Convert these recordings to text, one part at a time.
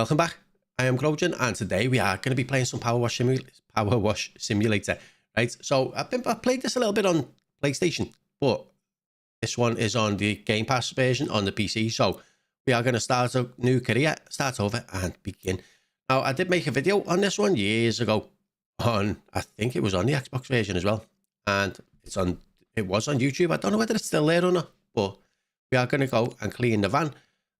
Welcome back. I am Grojan, and today we are going to be playing some PowerWash Simulator. Right, so I've played this a little bit on PlayStation, but this one is on the Game Pass version on the PC. So we are going to start a new career, start over, and begin. Now, I did make a video on this one years ago. I think it was on the Xbox version as well, and it was on YouTube. I don't know whether it's still there or not, but we are going to go and clean the van.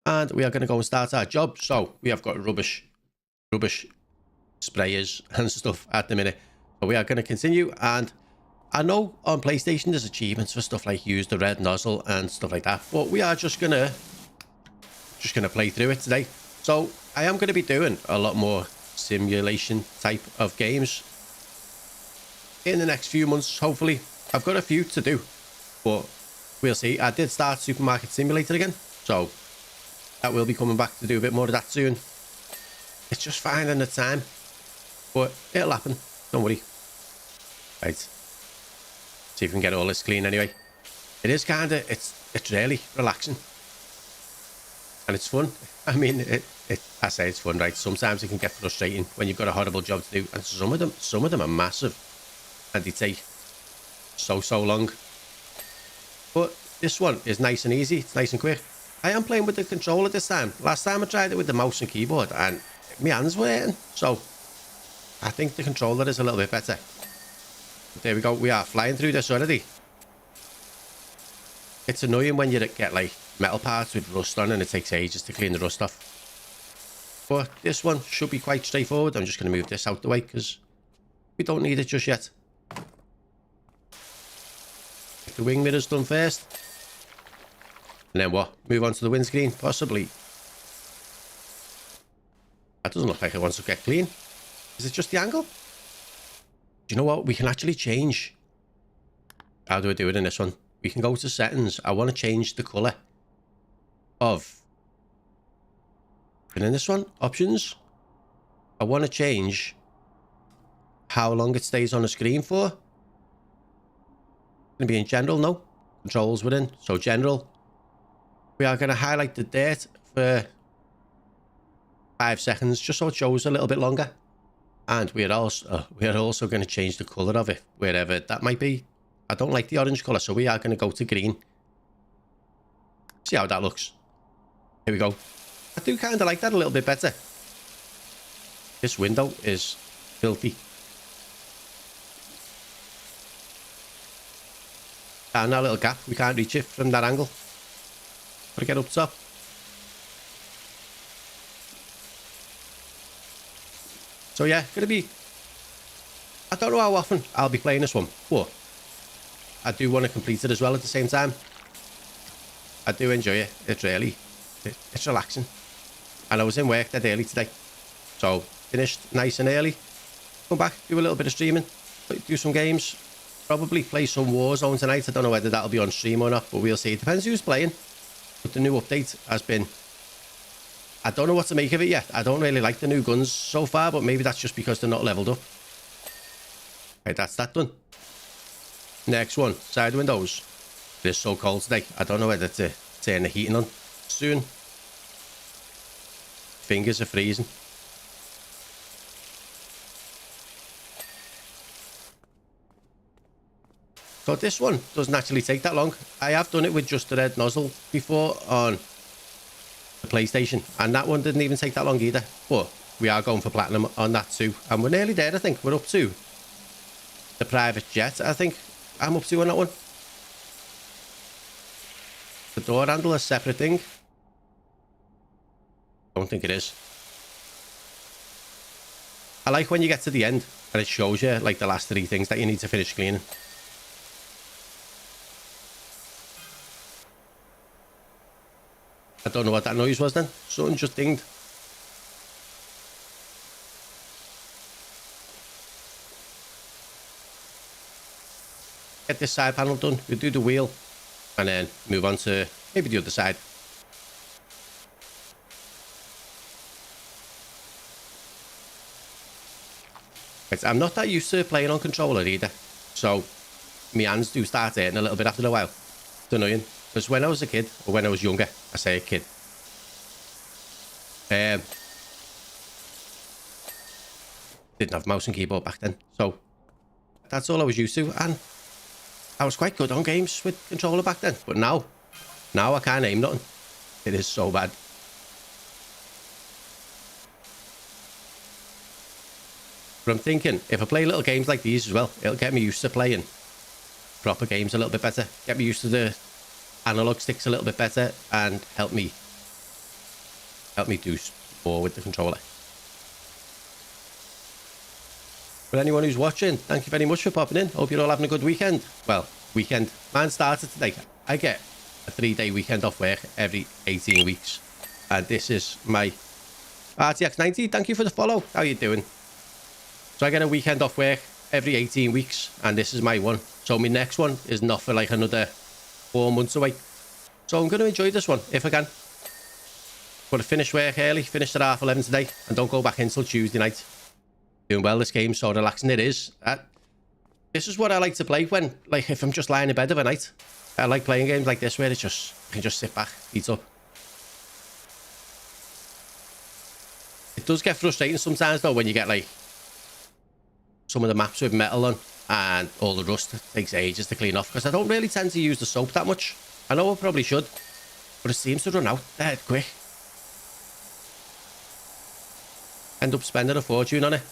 And we are going to go and start our job. So we have got rubbish sprayers and stuff at the minute. But we are going to continue. And I know on PlayStation there's achievements for stuff like use the red nozzle and stuff like that. But we are just gonna play through it today. So I am going to be doing a lot more simulation type of games in the next few months. Hopefully, I've got a few to do, but we'll see. I did start Supermarket Simulator again, so that will be coming back to do a bit more of that soon. It's just finding the time, but it'll happen. Don't worry. Right. See if we can get all this clean anyway. It is it's really relaxing. And it's fun. I mean, I say it's fun, right? Sometimes it can get frustrating when you've got a horrible job to do. And some of them are massive. And they take so long. But this one is nice and easy. It's nice and quick. I am playing with the controller this time. Last time I tried it with the mouse and keyboard and my hands were hurting. So I think the controller is a little bit better. But there we go. We are flying through this already. It's annoying when you get like metal parts with rust on and it takes ages to clean the rust off. But this one should be quite straightforward. I'm just going to move this out the way because we don't need it just yet. Get the wing mirrors done first. And then what? Move on to the windscreen, possibly. That doesn't look like it wants to get clean. Is it just the angle? Do you know what? We can actually change. How do I do it in this one? We can go to settings. I want to change the colour of... And in this one, options. I want to change how long it stays on the screen for. It's going to be in general, no. Controls within. So general. We are going to highlight the dirt for 5 seconds, just so it shows a little bit longer. And we are also going to change the colour of it, wherever that might be. I don't like the orange colour, so we are going to go to green. See how that looks. Here we go. I do kind of like that a little bit better. This window is filthy. And that little gap, we can't reach it from that angle. Gotta get up top. So yeah, gonna be... I don't know how often I'll be playing this one, but I do want to complete it as well at the same time. I do enjoy it. It's relaxing. And I was in work that early today. So finished nice and early. Come back, do a little bit of streaming, do some games. Probably play some Warzone tonight. I don't know whether that'll be on stream or not, but we'll see. It depends who's playing. But the new update has been... I don't know what to make of it yet. I don't really like the new guns so far, but maybe that's just because they're not leveled up. Okay, that's that done. Next one, side windows. It is so cold today. I don't know whether to turn the heating on soon. Fingers are freezing. So this one doesn't actually take that long. I have done it with just the red nozzle before on the PlayStation, and that one didn't even take that long either. But we are going for platinum on that too, and we're nearly there. I think we're up to the private jet. I think I'm up to on that one. The door handle is a separate thing. Don't think it is. I like when you get to the end and it shows you like the last 3 things that you need to finish cleaning. I don't know what that noise was then. Something just dinged. Get this side panel done. We'll do the wheel and then move on to maybe the other side. Right, I'm not that used to playing on controller either. So my hands do start hurting a little bit after a while. It's annoying. Because when I was a kid, or when I was younger, I say a kid, Didn't have mouse and keyboard back then. So that's all I was used to. And I was quite good on games with controller back then. But now I can't aim nothing. It is so bad. But I'm thinking, if I play little games like these as well, it'll get me used to playing proper games a little bit better. Get me used to the analog sticks a little bit better and help me do more with the controller. But anyone who's watching, thank you very much for popping in. Hope you're all having a good weekend. Well, weekend. Mine started today. I get a 3-day weekend off work every 18 weeks. And this is my RTX90. Thank you for the follow. How you doing? So I get a weekend off work every 18 weeks. And this is my one. So my next one is not for like another 4 months away. So I'm going to enjoy this one if I can. But I finish work early. Finished at 11:30 today. And don't go back in till Tuesday night. Doing well, this game, so relaxing it is. This is what I like to play when, like, if I'm just lying in bed of a night. I like playing games like this where it's just, I can just sit back, feet up. It does get frustrating sometimes though when you get like some of the maps with metal on and all the rust takes ages to clean off, because I don't really tend to use the soap that much. I know I probably should, but it seems to run out dead quick. End up spending a fortune on it.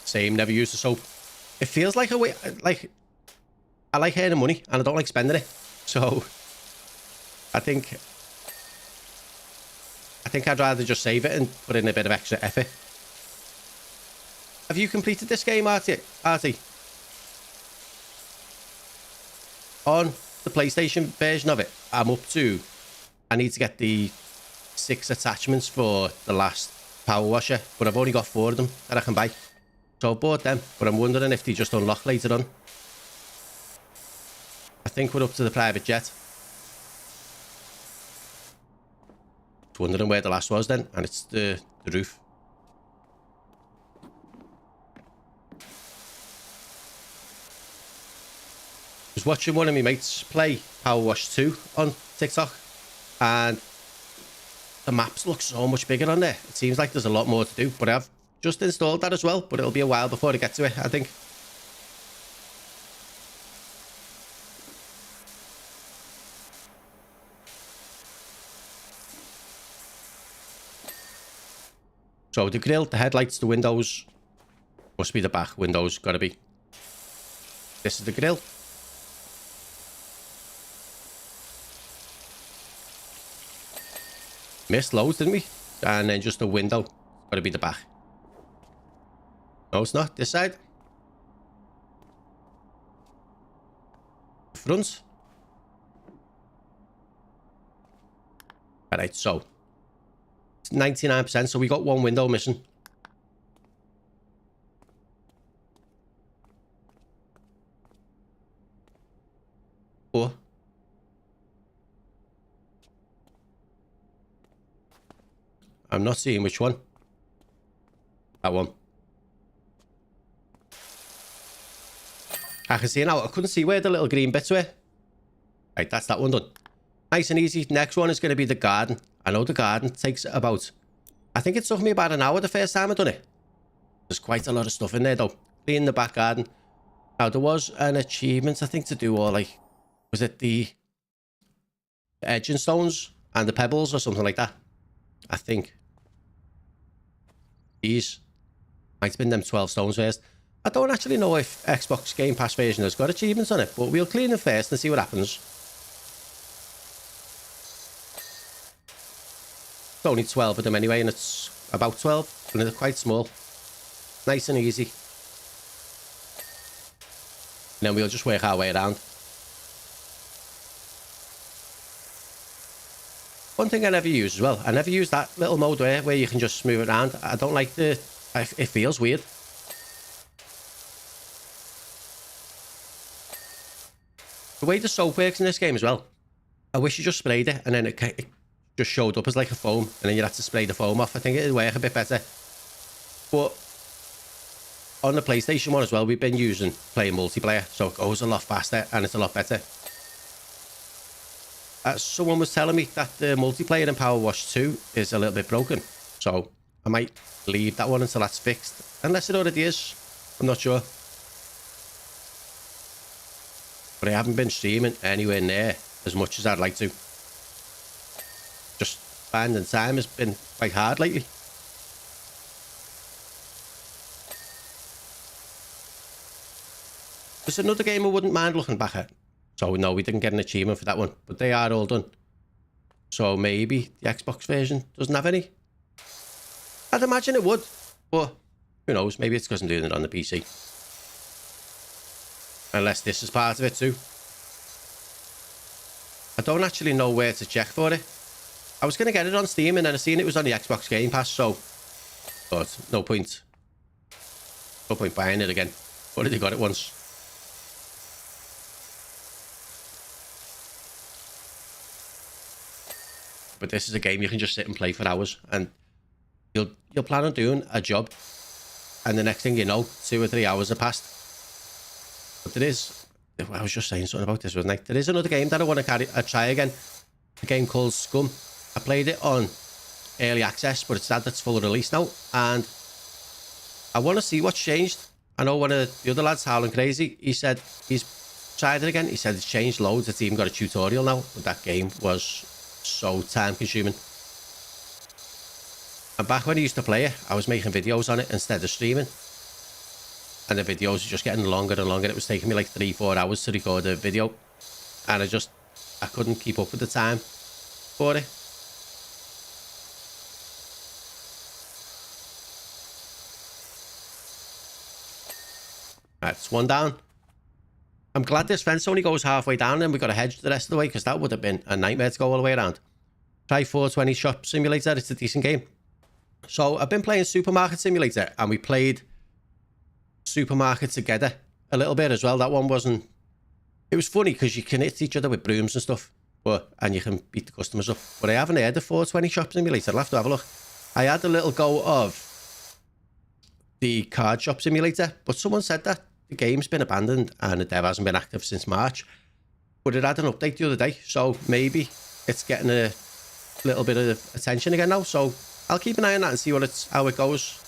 Same, never used the soap. It feels like a way, like, I like earning money and I don't like spending it. So I think I'd rather just save it and put in a bit of extra effort. Have you completed this game, Artie? On the PlayStation version of it, I'm up to, I need to get the 6 attachments for the last power washer, but I've only got 4 of them that I can buy. So I bought them, but I'm wondering if they just unlock later on. I think we're up to the private jet. Just wondering where the last was then, and it's the roof. I was watching one of my mates play PowerWash 2 on TikTok, and the maps look so much bigger on there. It seems like there's a lot more to do, but I've just installed that as well, but it'll be a while before I get to it, I think. So the grill, the headlights, the windows, must be the back windows, gotta be. This is the grill. Missed loads, didn't we? And then just the window, gotta be the back. No, it's not. This side. Front. Alright, so it's 99%, so we got 1 window missing. Or I'm not seeing which one. That one. I can see it now. I couldn't see where the little green bits were. Right, that's that one done. Nice and easy. Next one is going to be the garden. I know the garden takes about, I think it took me about an hour the first time I done it. There's quite a lot of stuff in there though. Clean the back garden. Now there was an achievement I think to do, or like, was it the edging stones and the pebbles or something like that? I think. These might have been them 12 stones first. I don't actually know if Xbox Game Pass version has got achievements on it, but we'll clean them first and see what happens. It's only 12 of them anyway, and it's about 12, and they're quite small. Nice and easy. And then we'll just work our way around. One thing I never use as well, I never use that little mode where you can just move it around. I don't like it feels weird. The way the soap works in this game as well, I wish you just sprayed it and then it just showed up as like a foam, and then you'd have to spray the foam off. I think it'd work a bit better. But on the PlayStation 1 as well, we've been playing multiplayer, so it goes a lot faster and it's a lot better. Someone was telling me that the multiplayer in PowerWash 2 is a little bit broken. So I might leave that one until that's fixed. Unless it already is. I'm not sure. But I haven't been streaming anywhere near as much as I'd like to. Just finding time has been quite hard lately. There's another game I wouldn't mind looking back at. So no, we didn't get an achievement for that one. But they are all done. So maybe the Xbox version doesn't have any. I'd imagine it would. But who knows? Maybe it's because I'm doing it on the PC. Unless this is part of it too. I don't actually know where to check for it. I was going to get it on Steam and then I seen it was on the Xbox Game Pass, so... But no point. No point buying it again. Already got it once. But this is a game you can just sit and play for hours and you'll plan on doing a job and the next thing you know, 2 or 3 hours have passed. But there is... I was just saying something about this, wasn't I? There is another game that I want to try again. A game called Scum. I played it on early access, but it's that's full release now. And I want to see what's changed. I know one of the other lads, Howling Crazy, he said he's tried it again. He said it's changed loads. It's even got a tutorial now. But that game was so time consuming. And back when I used to play it, I was making videos on it instead of streaming. And the videos were just getting longer and longer. It was taking me like 3-4 hours to record a video. And I couldn't keep up with the time for it. Right, it's one down. I'm glad this fence only goes halfway down and we got a hedge the rest of the way because that would have been a nightmare to go all the way around. Try 420 Shop Simulator. It's a decent game. So I've been playing Supermarket Simulator and we played Supermarket together a little bit as well. That one wasn't... It was funny because you can hit each other with brooms and stuff, and you can beat the customers up. But I haven't heard of 420 Shop Simulator. I'll have to have a look. I had a little go of the Card Shop Simulator, but someone said that the game's been abandoned and the dev hasn't been active since March. But it had an update the other day, so maybe it's getting a little bit of attention again now. So I'll keep an eye on that and see how it goes.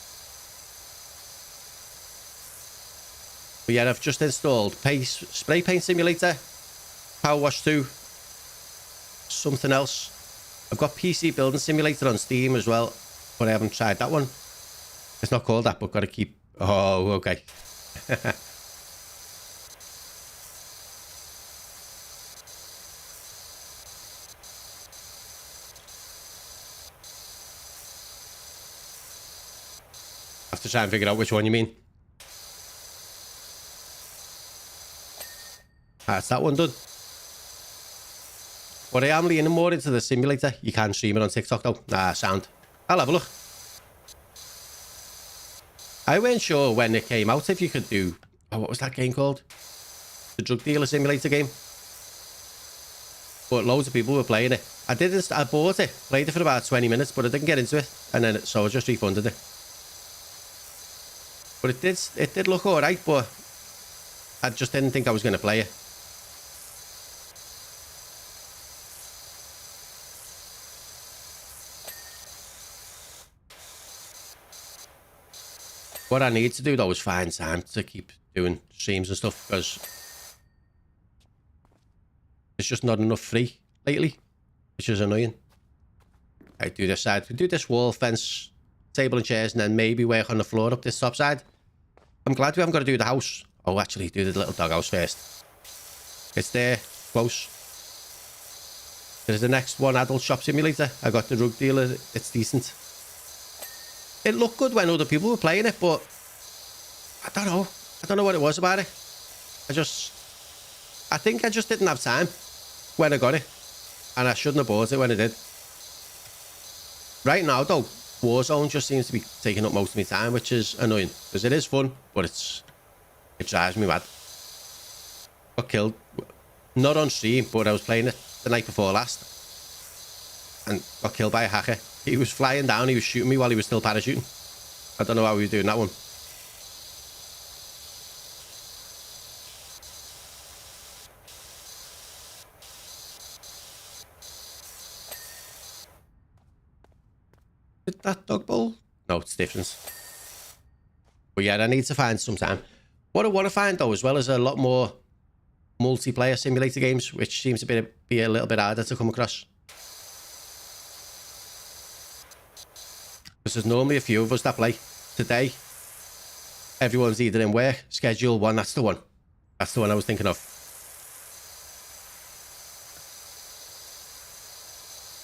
But yeah, I've just installed Spray Paint Simulator, PowerWash 2, something else. I've got PC Building Simulator on Steam as well, but I haven't tried that one. It's not called that, but got to keep... Oh, okay. I have to try and figure out which one you mean. That's that one done. But I am leaning more into the simulator. You can stream it on TikTok though. Sound. I'll have a look. I weren't sure when it came out if you could do... Oh, what was that game called? The Drug Dealer Simulator game. But loads of people were playing it. I bought it, played it for about 20 minutes, but I didn't get into it. And then so I just refunded it. But it did look alright, but I just didn't think I was going to play it. What I need to do though is find time to keep doing streams and stuff because there's just not enough free lately, which is annoying. I do this side, we do this wall, fence, table and chairs, and then maybe work on the floor up this top side. I'm glad we haven't got to do the house. Oh, actually, do the little doghouse first. It's there, close. There's the next one, Adult Shop Simulator. I got the Drug Dealer. It's decent. It looked good when other people were playing it, but I don't know. I don't know what it was about it. I think I just didn't have time when I got it. And I shouldn't have bought it when I did. Right now, though, Warzone just seems to be taking up most of my time, which is annoying. Because it is fun, but it drives me mad. Got killed. Not on stream, but I was playing it the night before last. And got killed by a hacker. He was flying down, he was shooting me while he was still parachuting. I don't know how he was doing that one. With that dog bowl? No, it's different. But yeah, I need to find some time. What I want to find though, as well, is a lot more multiplayer simulator games, which seems to be a little bit harder to come across. Because there's normally a few of us that play. Today, everyone's either in work, schedule one, that's the one. That's the one I was thinking of.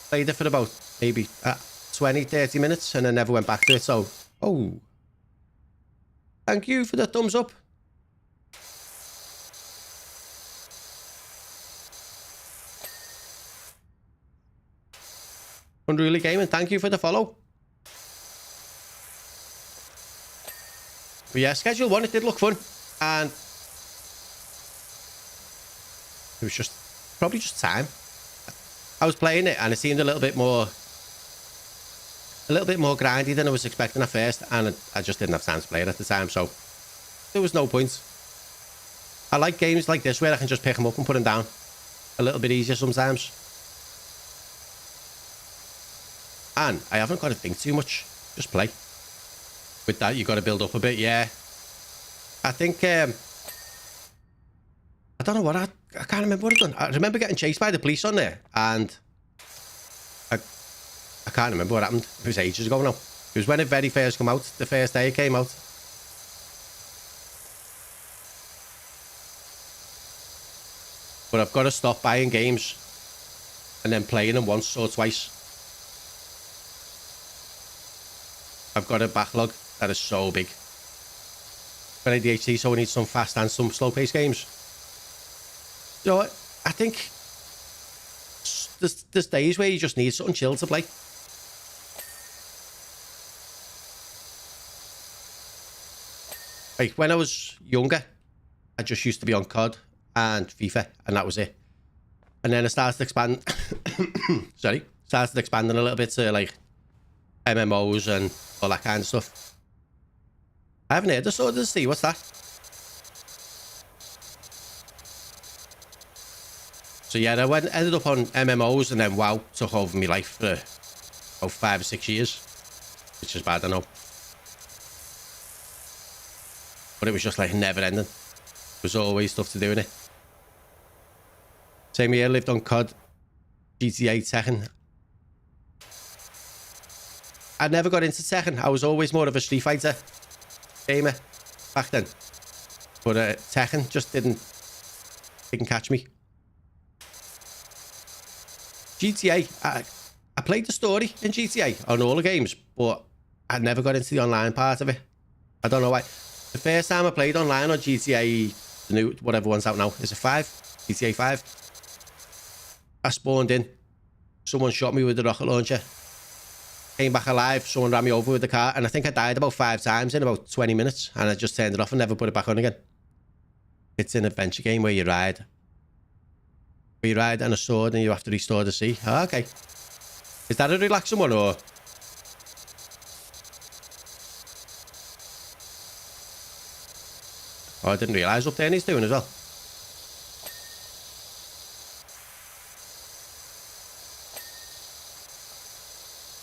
Played it for about maybe 20, 30 minutes and I never went back to it, so... Oh. Thank you for the thumbs up. Unruly Gaming, thank you for the follow. But yeah, schedule one, it did look fun. And it was just, probably just time. I was playing it and it seemed a little bit more grindy than I was expecting at first. And I just didn't have time to play it at the time, so there was no point. I like games like this where I can just pick them up and put them down. A little bit easier sometimes. And I haven't got to think too much. Just play. With that, you've got to build up a bit, yeah. I think, I don't know what I can't remember what I've done. I remember getting chased by the police on there, and I can't remember what happened. It was ages ago now. It was when it very first came out, the first day it came out. But I've got to stop buying games and then playing them once or twice. I've got a backlog that is so big. For ADHD, so I need some fast and some slow-paced games. So I think there's days where you just need something chill to play. Like when I was younger, I just used to be on COD and FIFA, and that was it. And then I started to expand. Started expanding a little bit to like MMOs and all that kind of stuff. I haven't heard of Sword of the Sea. What's that? So yeah, I ended up on MMOs, and then WoW took over my life for about 5 or 6 years, which is bad, I know. But it was just like never ending. There was always stuff to do in it. Same year, lived on COD, GTA, Tekken. I never got into Tekken. I was always more of a Street Fighter gamer back then. But Tekken just didn't catch me. GTA, I played the story in GTA on all the games, but I never got into the online part of it. I don't know why. The first time I played online on GTA, the new, whatever one's out now, is it 5? GTA 5. I spawned in. Someone shot me with a rocket launcher. Came back alive, someone ran me over with the car, and I think I died about 5 times in about 20 minutes, and I just turned it off and never put it back on again. It's an adventure game where you ride. Where you ride on a sword and you have to restore the sea. Oh, okay. Is that a relaxing one, or...? Oh, I didn't realise up there he's doing as well.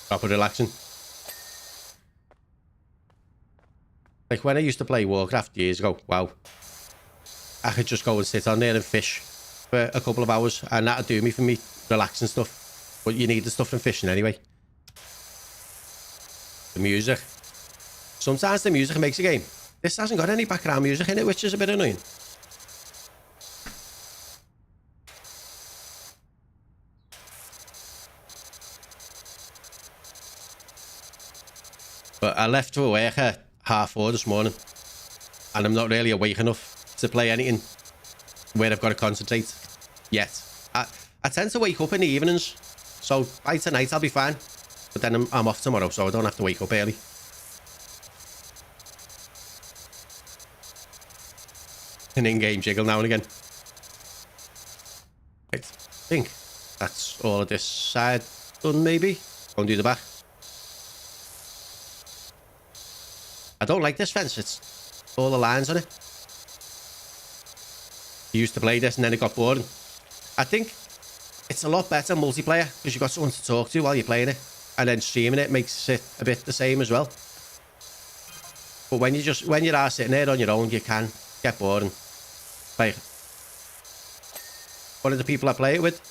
Proper relaxing. Like when I used to play Warcraft years ago, wow. I could just go and sit on there and fish for a couple of hours, and that'd do me for me relaxing stuff. But you need the stuff from fishing anyway. The music. Sometimes the music makes a game. This hasn't got any background music in it, which is a bit annoying. But I left for work at 4:30 this morning, and I'm not really awake enough to play anything where I've got to concentrate yet. I tend to wake up in the evenings, so by tonight I'll be fine. But then I'm off tomorrow, so I don't have to wake up early. An in-game jiggle now and again. Right, I think that's all of this side done, maybe. Go and do the back. I don't like this fence. It's all the lines on it. You used to play this and then it got boring. I think it's a lot better multiplayer because you've got someone to talk to while you're playing it. and then streaming it makes it a bit the same as well. But when you are sitting there on your own, you can get boring. Like one of the people I play it with,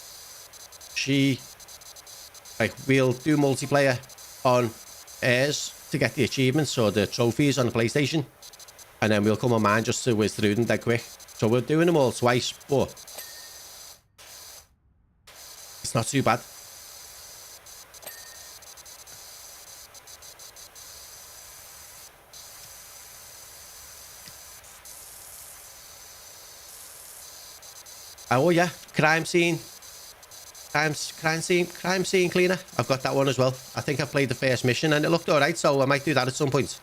we'll do multiplayer on airs to get the achievements or the trophies on the PlayStation, and then we'll come on mine just to whiz through them dead quick. So we're doing them all twice, but it's not too bad. Oh yeah, crime scene cleaner. I've got that one as well. I think I played the first mission and it looked alright, so I might do that at some point.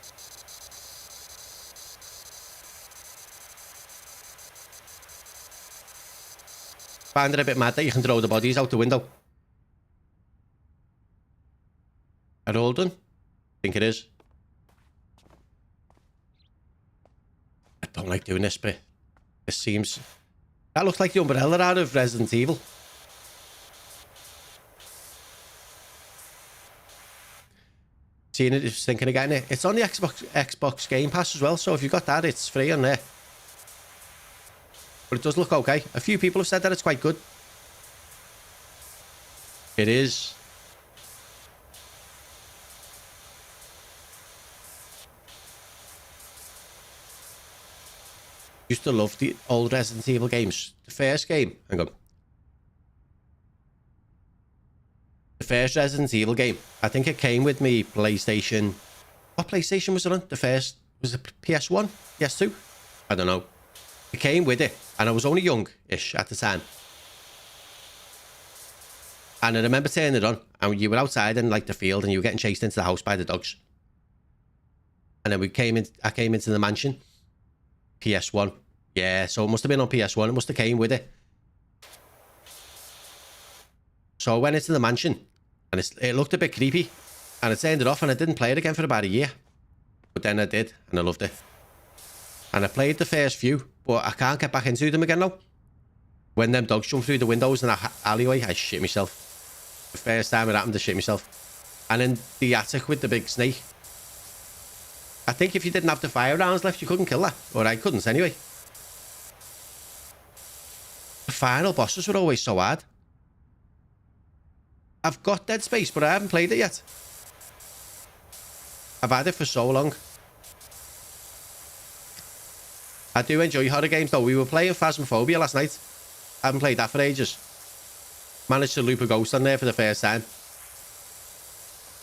Find it a bit mad that you can throw the bodies out the window. Are all done? I think it is. I don't like doing this bit. This seems... That looks like the umbrella out of Resident Evil. Seeing it, just thinking of getting it. It's on the Xbox Game Pass as well, so if you've got that, it's free on there. But it does look okay. A few people have said that it's quite good. It is. Used to love the old Resident Evil games. The first game, hang on. The first Resident Evil game, I think it came with me PlayStation. What PlayStation was it on? The first, was it PS1? PS2? I don't know. It came with it, and I was only young-ish at the time. And I remember turning it on, and you were outside in like the field, and you were getting chased into the house by the dogs. And then I came into the mansion. PS1. Yeah, so it must have been on PS1. It must have came with it. So I went into the mansion, and it looked a bit creepy. And I turned it off, and I didn't play it again for about a year. But then I did, and I loved it. And I played the first few, but I can't get back into them again now. When them dogs jump through the windows in that alleyway, I shit myself. The first time it happened, I shit myself. And in the attic with the big snake. I think if you didn't have the fire rounds left, you couldn't kill that. Or I couldn't anyway. The final bosses were always so hard. I've got Dead Space, but I haven't played it yet. I've had it for so long. I do enjoy horror games though. We were playing Phasmophobia last night. I haven't played that for ages. Managed to loop a ghost on there for the first time.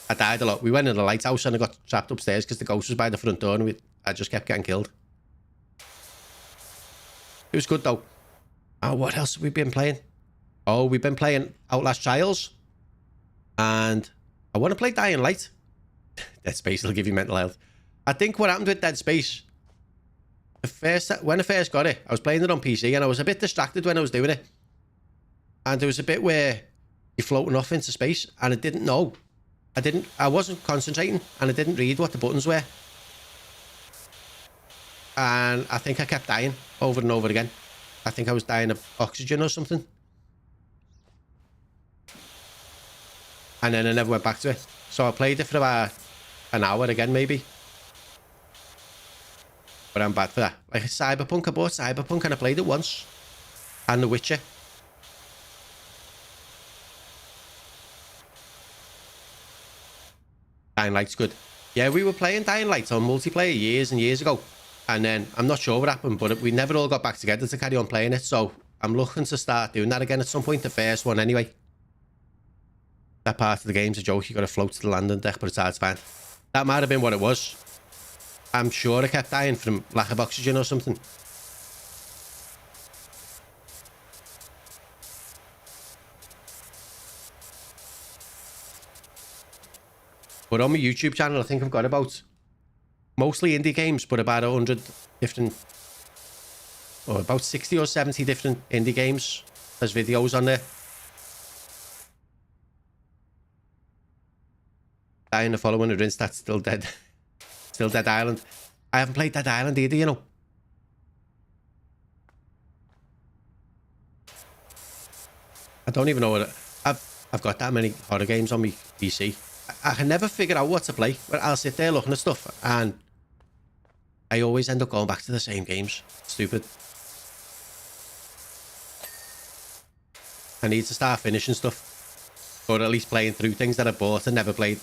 I died a lot. We went in the lighthouse and I got trapped upstairs because the ghost was by the front door and I just kept getting killed. It was good though. Oh, what else have we been playing? Oh, we've been playing Outlast Trials. And I want to play Dying Light. Dead Space will give you mental health. I think what happened with Dead Space, when I first got it, I was playing it on PC and I was a bit distracted when I was doing it. And there was a bit where you're floating off into space and I didn't know. I wasn't concentrating and I didn't read what the buttons were. And I think I kept dying over and over again. I think I was dying of oxygen or something. And then I never went back to it. So I played it for about an hour again, maybe. But I'm bad for that. Like Cyberpunk, I bought Cyberpunk and I played it once. And The Witcher. Dying Light's good. Yeah, we were playing Dying Light on multiplayer years and years ago. And then, I'm not sure what happened, but we never all got back together to carry on playing it. So, I'm looking to start doing that again at some point, the first one anyway. That part of the game's a joke, you got to float to the landing deck, but it's hard to find. That might have been what it was. I'm sure I kept dying from lack of oxygen or something. But on my YouTube channel, I think I've got about, mostly indie games, but about 100 different, or about 60 or 70 different indie games. There's videos on there. Dying the following a rinse, that's still dead. Still Dead Island. I haven't played Dead Island either, you know. I don't even know what I've got that many horror games on my PC. I can never figure out what to play. But I'll sit there looking at stuff, and I always end up going back to the same games. Stupid. I need to start finishing stuff, or at least playing through things that I bought and never played.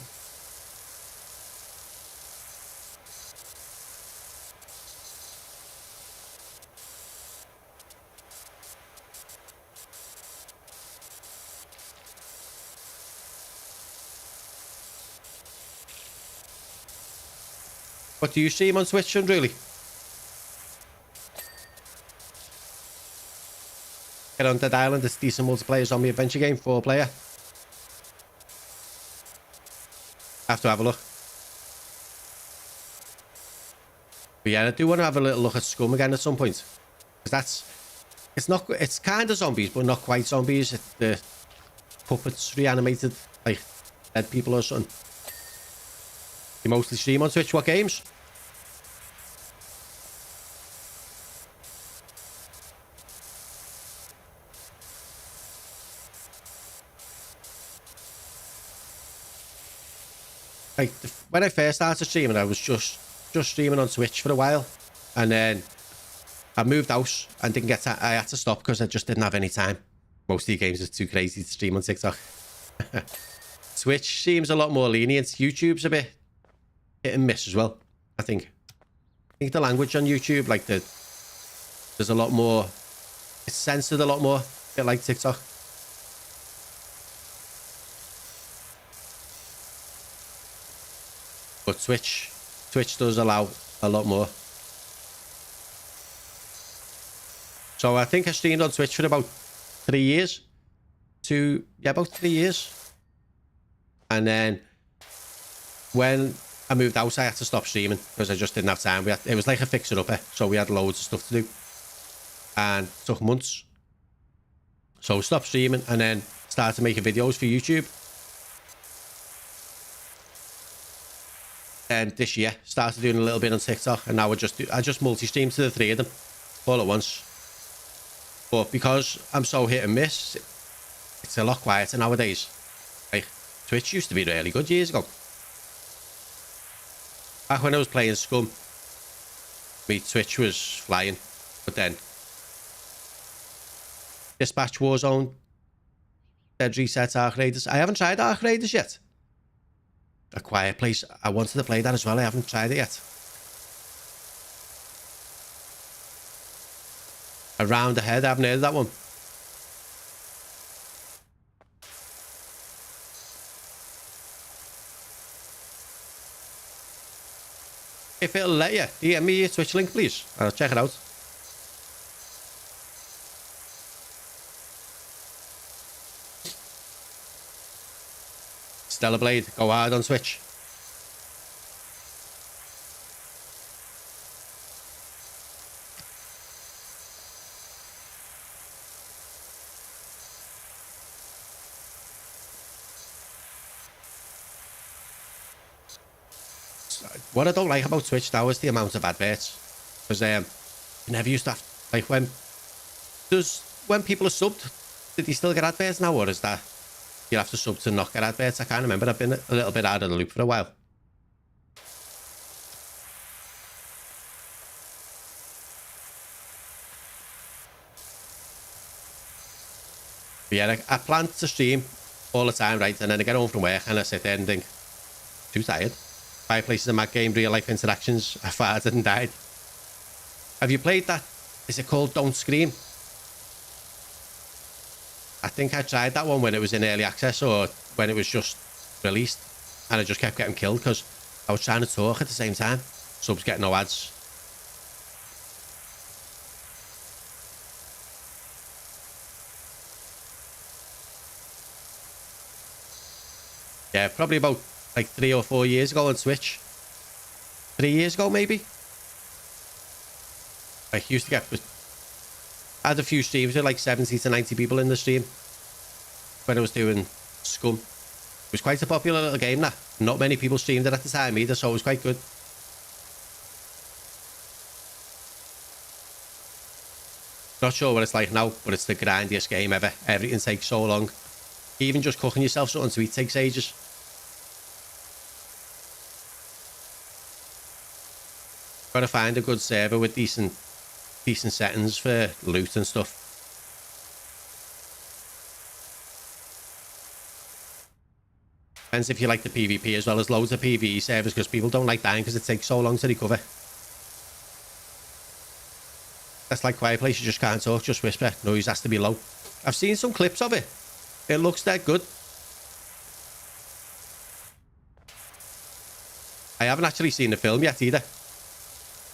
What do you stream on Twitch, Unruly? Get on Dead Island, it's decent multiplayer zombie adventure game, 4-player. Have to have a look. But yeah, I do want to have a little look at Scum again at some point. Because it's kind of zombies, but not quite zombies. The puppets reanimated, like dead people or something. You mostly stream on Twitch, what games? Like, when I first started streaming, I was just streaming on Twitch for a while, and then I moved out and didn't get I had to stop because I just didn't have any time. Most of the games are too crazy to stream on TikTok. Twitch seems a lot more lenient. YouTube's a bit hit and miss as well, I think. I think the language on YouTube, like there's a lot more, it's censored a lot more, a bit like TikTok. But Twitch does allow a lot more. So I think I streamed on Twitch for about 3 years. About 3 years. And then when I moved out, I had to stop streaming because I just didn't have time. It was like a fixer-upper, so we had loads of stuff to do. And it took months. So stopped streaming and then started making videos for YouTube. And this year started doing a little bit on TikTok, and now I just multi-stream to the 3 of them all at once. But because I'm so hit and miss, it's a lot quieter nowadays. Like, Twitch used to be really good years ago. Back when I was playing Scum, Twitch was flying. But then Dispatch, Warzone, Dead Reset, Ark Raiders. I haven't tried Ark Raiders yet. A Quiet Place. I wanted to play that as well. I haven't tried it yet. Around the Head. I haven't heard of that one. If it'll let you, DM me your Twitch link, please. I'll check it out. Stellar Blade, go hard on Twitch. What I don't like about Twitch now is the amount of adverts. Because you never used to have, like, when people are subbed, did they still get adverts now, or is that you have to sub to not get adverts? I can't remember. I've been a little bit out of the loop for a while. But yeah, I plan to stream all the time, right? And then I get home from work and I sit there and think, too tired. Fireplaces in my game, real life interactions. I farted and died. Have you played that? Is it called Don't Scream? I think I tried that one when it was in early access or when it was just released, and I just kept getting killed because I was trying to talk at the same time. Subs get no ads. Yeah, probably about like 3 or 4 years ago on Twitch. 3 years ago, maybe. I used to get... I had a few streams with like 70 to 90 people in the stream when I was doing Scum. It was quite a popular little game, that. Not many people streamed it at the time either, so it was quite good. Not sure what it's like now, but it's the grindiest game ever. Everything takes so long. Even just cooking yourself something to eat takes ages. Gotta find a good server with decent settings for loot and stuff. Depends if you like the PvP as well as loads of PvE servers, because people don't like dying because it takes so long to recover. That's like Quiet Place, you just can't talk, just whisper. Noise has to be low. I've seen some clips of it. It looks that good. I haven't actually seen the film yet either.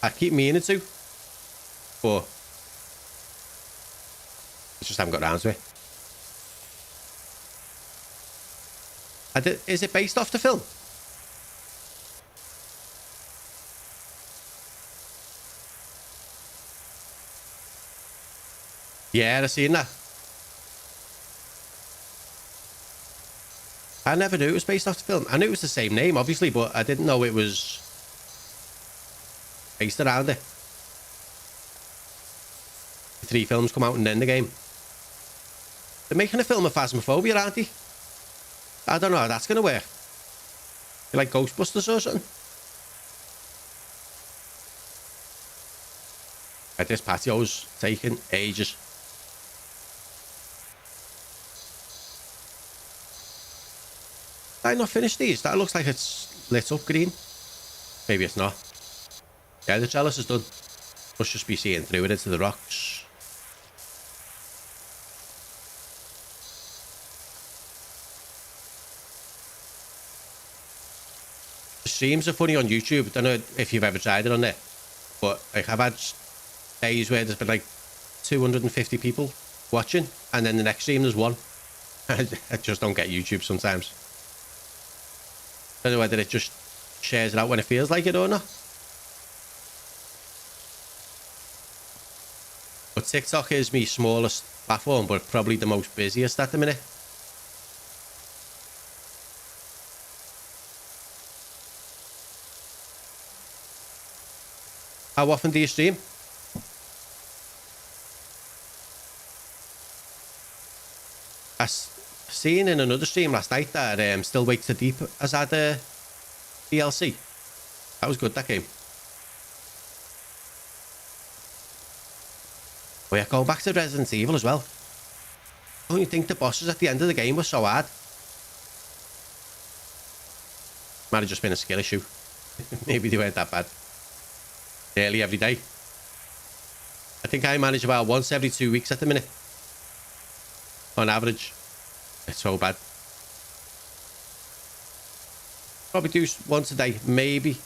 I keep meaning to, but I just haven't got around to it. Is it based off the film? Yeah, I've seen that. I never knew it was based off the film. I knew it was the same name, obviously, but I didn't know it was based around it. 3 films come out and then the game. They're making a film of Phasmophobia, aren't they? I don't know how that's going to work. You like Ghostbusters or something? Right, this patio's taking ages. Did I not finish these? That looks like it's lit up green. Maybe it's not. Yeah, the trellis is done. Must just be seeing through it into the rocks. The streams are funny on YouTube. I don't know if you've ever tried it on there. But like, I've had days where there's been like 250 people watching, and then the next stream there's one. I just don't get YouTube sometimes. I don't know whether it just shares it out when it feels like it or not. But TikTok is my smallest platform, but probably the most busiest at the minute. How often do you stream? I seen in another stream last night that Still Wake to Deep has had a DLC. That was good, that game. Oh yeah, going back to Resident Evil as well. Don't you think the bosses at the end of the game were so hard? Might have just been a skill issue. Maybe they weren't that bad. Nearly every day. I think I manage about once every 2 weeks at the minute. On average. It's so bad. Probably do once a day, maybe.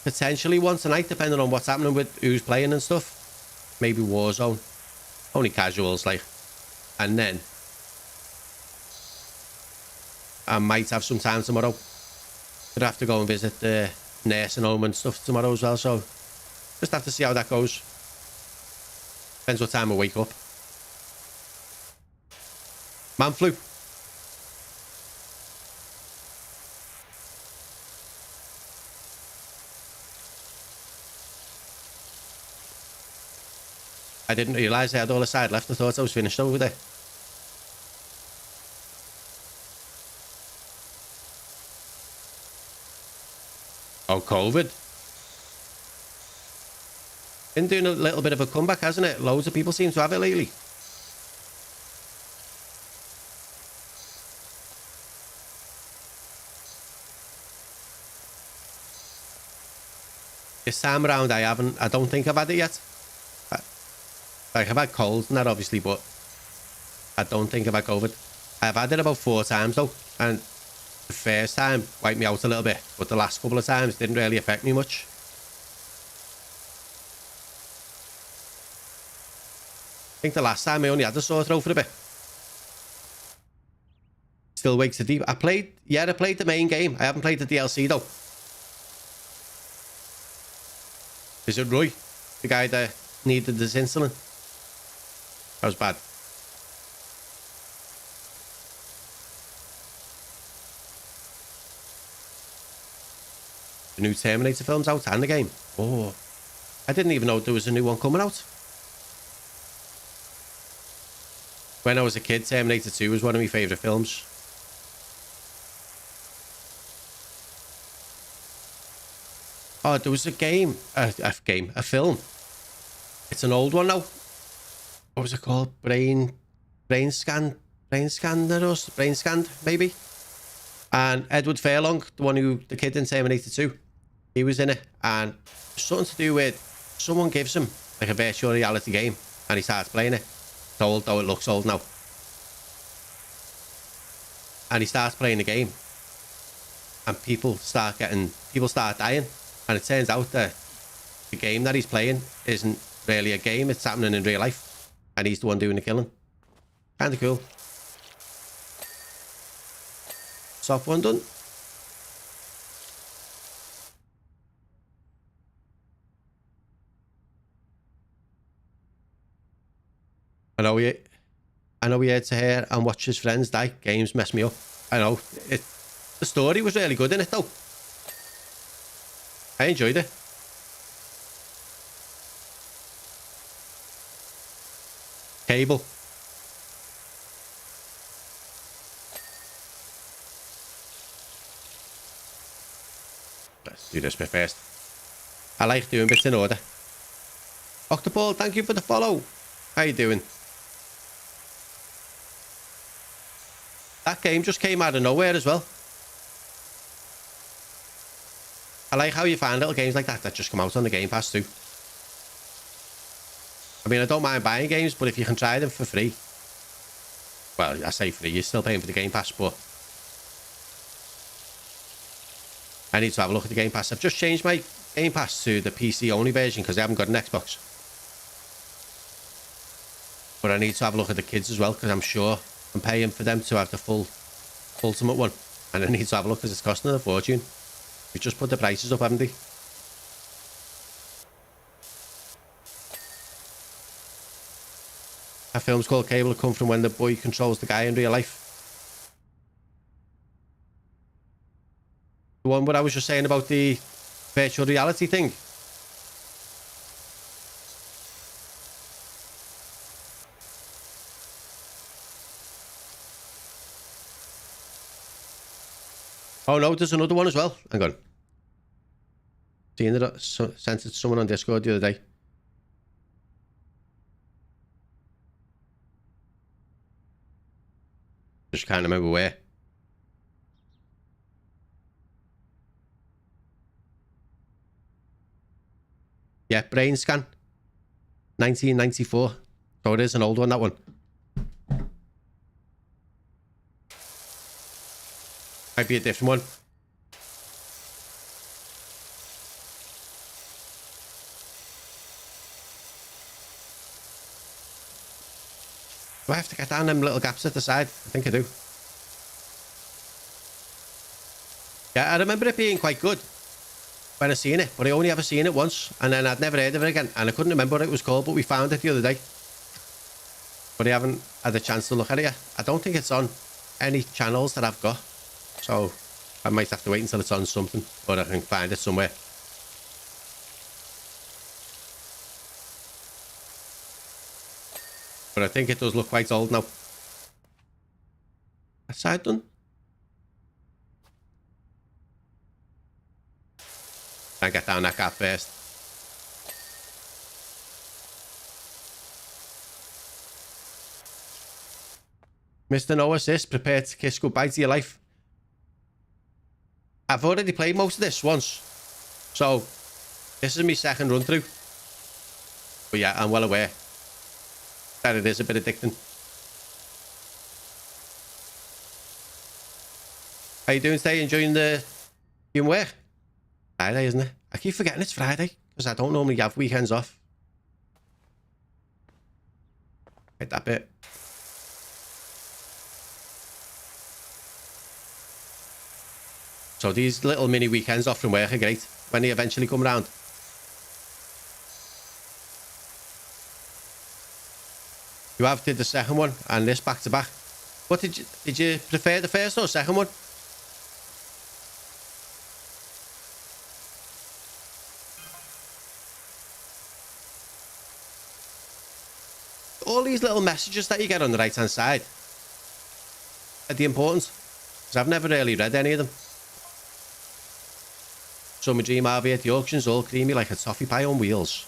Potentially once a night, depending on what's happening with who's playing and stuff. Maybe Warzone. Only casuals, like. And then I might have some time tomorrow. I'd have to go and visit the nursing home and stuff tomorrow as well, so just have to see how that goes. Depends what time I wake up. Man flu. I didn't realise I had all the side left. I thought I was finished over there. Oh, COVID. Been doing a little bit of a comeback, hasn't it? Loads of people seem to have it lately. This time around, I don't think I've had it yet. Like, I've had colds and that, obviously, but I don't think I've had COVID. I've had it about 4 times, though, and the first time wiped me out a little bit, but the last couple of times didn't really affect me much. I think the last time I only had a sore throat for a bit. Still Wakes the Deep. I played the main game. I haven't played the DLC, though. Is it Roy? The guy that needed this insulin? That was bad. The new Terminator film's out and the game. Oh, I didn't even know there was a new one coming out. When I was a kid, Terminator 2 was one of my favourite films. Oh, there was a game, a film. It's an old one now. What was it called? Brain Scanned, Brain Scanned, maybe. And Edward Furlong, the kid in Terminator 2, he was in it. And something to do with someone gives him like a virtual reality game, and he starts playing it. It's old though, it looks old now. And he starts playing the game, and people start dying, and it turns out that the game that he's playing isn't really a game, it's happening in real life, and he's the one doing the killing. Kinda cool. Soft one done. I know we had to hear and watch his friends die. Games mess me up. I know. The story was really good in it though. I enjoyed it. Cable. Let's do this bit first. I like doing bits in order. Octopole, thank you for the follow. How you doing? That game just came out of nowhere as well. I like how you find little games like that just come out on the Game Pass too. I mean, I don't mind buying games, but if you can try them for free. Well, I say free, you're still paying for the Game Pass, but I need to have a look at the Game Pass. I've just changed my Game Pass to the PC only version because I haven't got an Xbox. But I need to have a look at the kids as well because I'm sure I'm paying for them to have the full ultimate one. And I need to have a look because it's costing a fortune. We've just put the prices up, haven't they? A film's called Cable. It come from when the boy controls the guy in real life. The one where I was just saying about the virtual reality thing. Oh no, there's another one as well. Hang on. Seen it, sent it to someone on Discord the other day. Just can't remember where. Yeah, Brain Scan. 1994. So it is an old one, that one. Might be a different one. Do I have to get down them little gaps at the side? I think I do. Yeah, I remember it being quite good when I seen it, but I only ever seen it once, and then I'd never heard of it again, and I couldn't remember what it was called, but we found it the other day. But I haven't had a chance to look at it yet. I don't think it's on any channels that I've got. So I might have to wait until it's on something, or I can find it somewhere. But I think it does look quite old now. That side done? I'll get down that gap first. Mr. No Assist, prepare to kiss goodbye to your life. I've already played most of this once, so this is my second run through. But yeah, I'm well aware that it is a bit addicting. How you doing today? Enjoying the work? Friday, isn't it? I keep forgetting it's Friday because I don't normally have weekends off. Hit that bit. So these little mini weekends off from work are great when they eventually come around. You have did the second one and this back to back. What did you prefer the first or second one? All these little messages that you get on the right hand side are the important, because I've never really read any of them. Summer Dream RV at the auctions, all creamy like a toffee pie on wheels.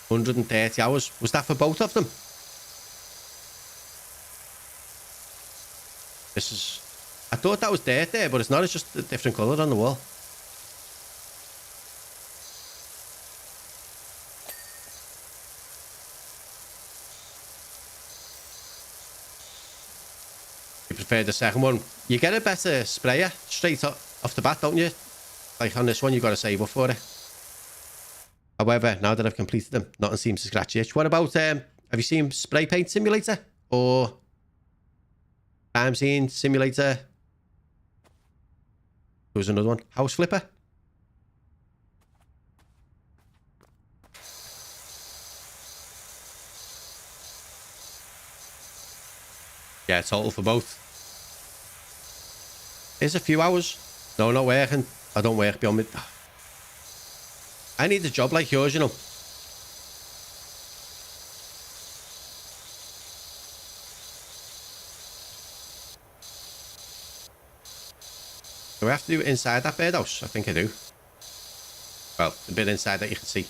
130 hours. Was that for both of them? This is... I thought that was dirt there, but it's not. It's just a different colour on the wall. You prefer the second one. You get a better sprayer straight off the bat, don't you? Like on this one, you've got to save up for it. However, now that I've completed them, nothing seems to scratch the itch. What about, have you seen Spray Paint Simulator? Or Crime Scene Simulator? Who's another one? House Flipper? Yeah, total for both. Here's a few hours. No, not working. I don't work beyond mid. I need a job like yours, you know. Do I have to do it inside that birdhouse? I think I do. Well, the bit inside that you can see.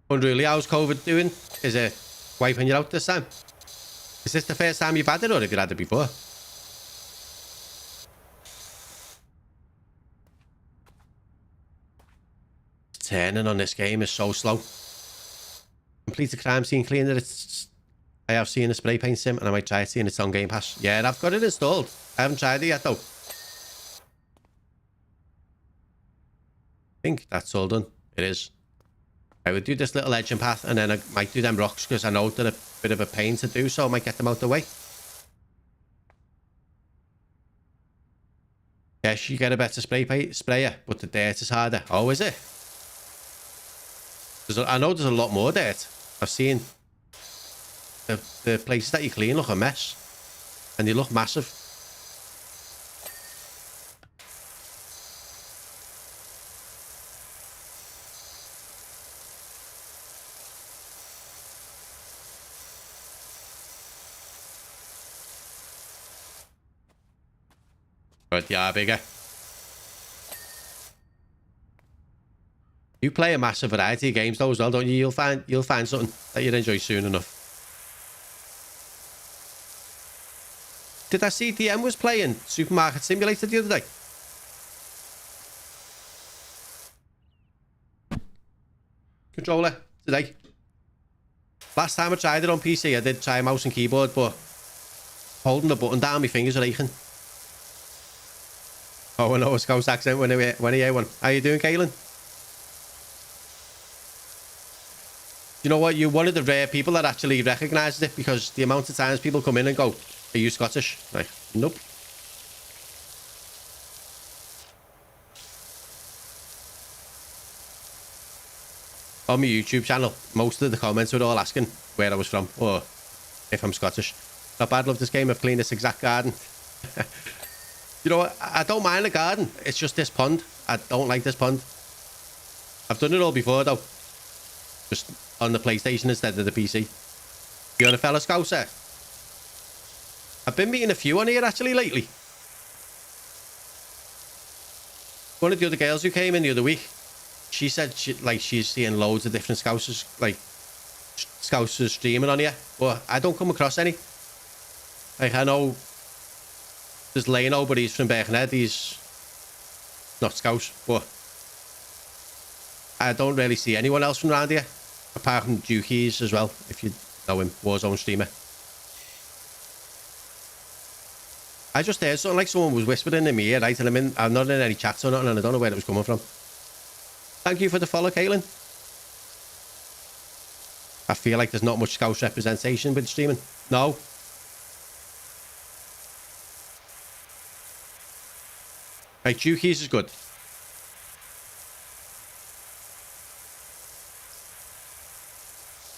Unruly, how's COVID doing? Is it wiping you out this time? Is this the first time you've had it, or have you had it before? Turning on this game is so slow. Complete a crime scene cleaner. I have seen a spray paint sim, and I might try it seeing it's on Game Pass. Yeah, I've got it installed. I haven't tried it yet though. I think that's all done. It is. I would do this little legend path, and then I might do them rocks because I know they're a bit of a pain to do, so I might get them out the way. Yes, you get a better sprayer, but the dirt is harder. Oh, is it? I know there's a lot more dirt. I've seen the places that you clean look a mess, and they look massive. But they are bigger. You play a massive variety of games though as well, don't you? You'll find something that you'll enjoy soon enough. Did I see DM was playing Supermarket Simulator the other day? Controller today. Last time I tried it on PC, I did try mouse and keyboard, but holding the button down, my fingers are aching. Oh, I know a Scouse accent when I hear one. How you doing, Caitlin? You know what? You're one of the rare people that actually recognises it, because the amount of times people come in and go, "Are you Scottish?" Like, nope. On my YouTube channel, most of the comments were all asking where I was from or if I'm Scottish. Not bad, love this game. I've cleaned this exact garden. You know what? I don't mind the garden. It's just this pond. I don't like this pond. I've done it all before though. Just on the PlayStation instead of the PC. You're a fellow Scouser. I've been meeting a few on here actually lately. One of the other girls who came in the other week, she said she's seeing loads of different Scousers, like Scousers streaming on here, but I don't come across any. Like, I know there's Leno, but he's from Birkenhead. He's not Scouse, but I don't really see anyone else from around here, apart from Dukey's as well, if you know him, Warzone streamer. I just heard something like someone was whispering in my ear, right? And I'm not in any chats or nothing, and I don't know where it was coming from. Thank you for the follow, Caitlin. I feel like there's not much Scouse representation with streaming. No. Right, Dukey's is good.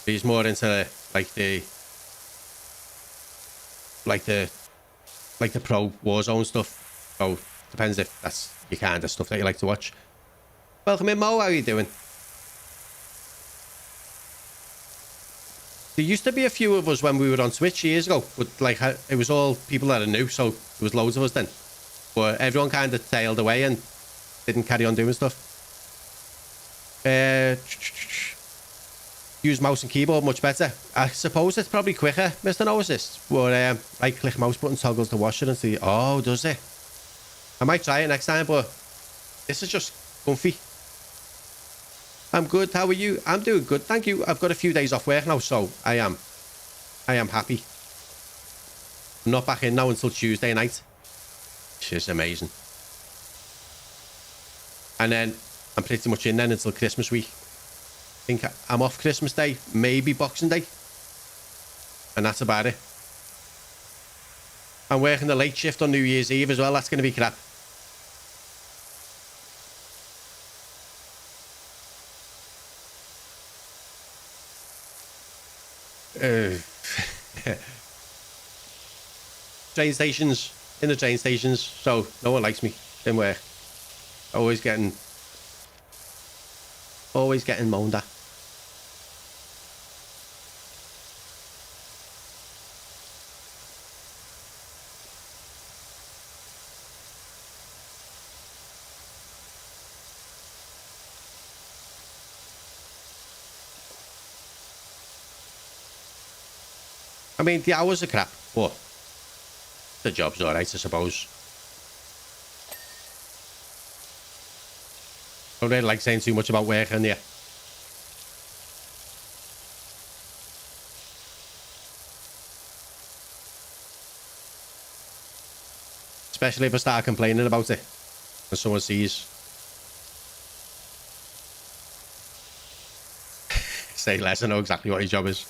He's more into like the pro Warzone stuff. So depends if that's your kind of stuff that you like to watch. Welcome in, Mo. How are you doing? There used to be a few of us when we were on Twitch years ago, but like it was all people that are new, so there was loads of us then. But everyone kind of tailed away and didn't carry on doing stuff. Use mouse and keyboard much better. I suppose it's probably quicker, Mr. No Assist. But right click mouse button toggles the washer and see. Oh, does it? I might try it next time, but this is just comfy. I'm good. How are you? I'm doing good, thank you. I've got a few days off work now, so I am happy. I'm not back in now until Tuesday night. Which is amazing. And then I'm pretty much in then until Christmas week. I think I'm off Christmas Day, maybe Boxing Day. And that's about it. I'm working the late shift on New Year's Eve as well. That's going to be crap. Train stations, in the train stations, so no one likes me in work. Always getting moaned at. I mean, the hours are crap, but the job's alright, I suppose. I don't really like saying too much about work in here. Especially if I start complaining about it and someone sees. Say less, I know exactly what your job is.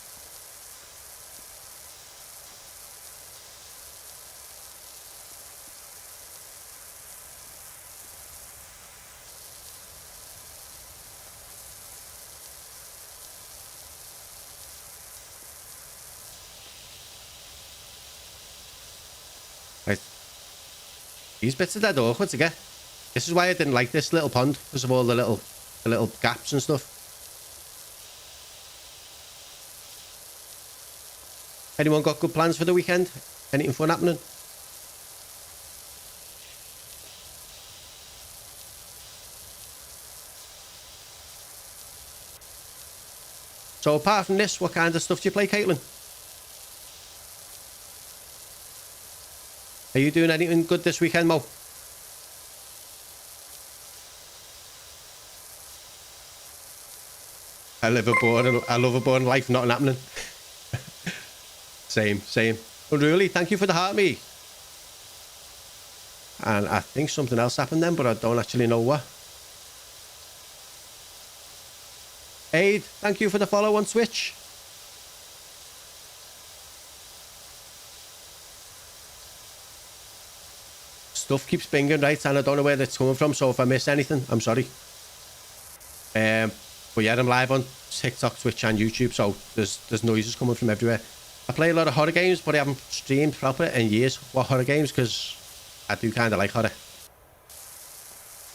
Right. These bits are dead awkward to get. This is why I didn't like this little pond, because of all the little gaps and stuff. Anyone got good plans for the weekend? Anything fun happening? So apart from this, what kind of stuff do you play, Caitlin? Are you doing anything good this weekend, Mo? I love a boring life, nothing happening. Same. Unruly, thank you for the heart, me. And I think something else happened then, but I don't actually know what. Aid, thank you for the follow on Twitch. Stuff keeps pinging, right, and I don't know where it's coming from, so if I miss anything, I'm sorry. But yeah, I'm live on TikTok, Twitch and YouTube, so there's noises coming from everywhere. I play a lot of horror games, but I haven't streamed proper in years. What horror games? Because I do kind of like horror.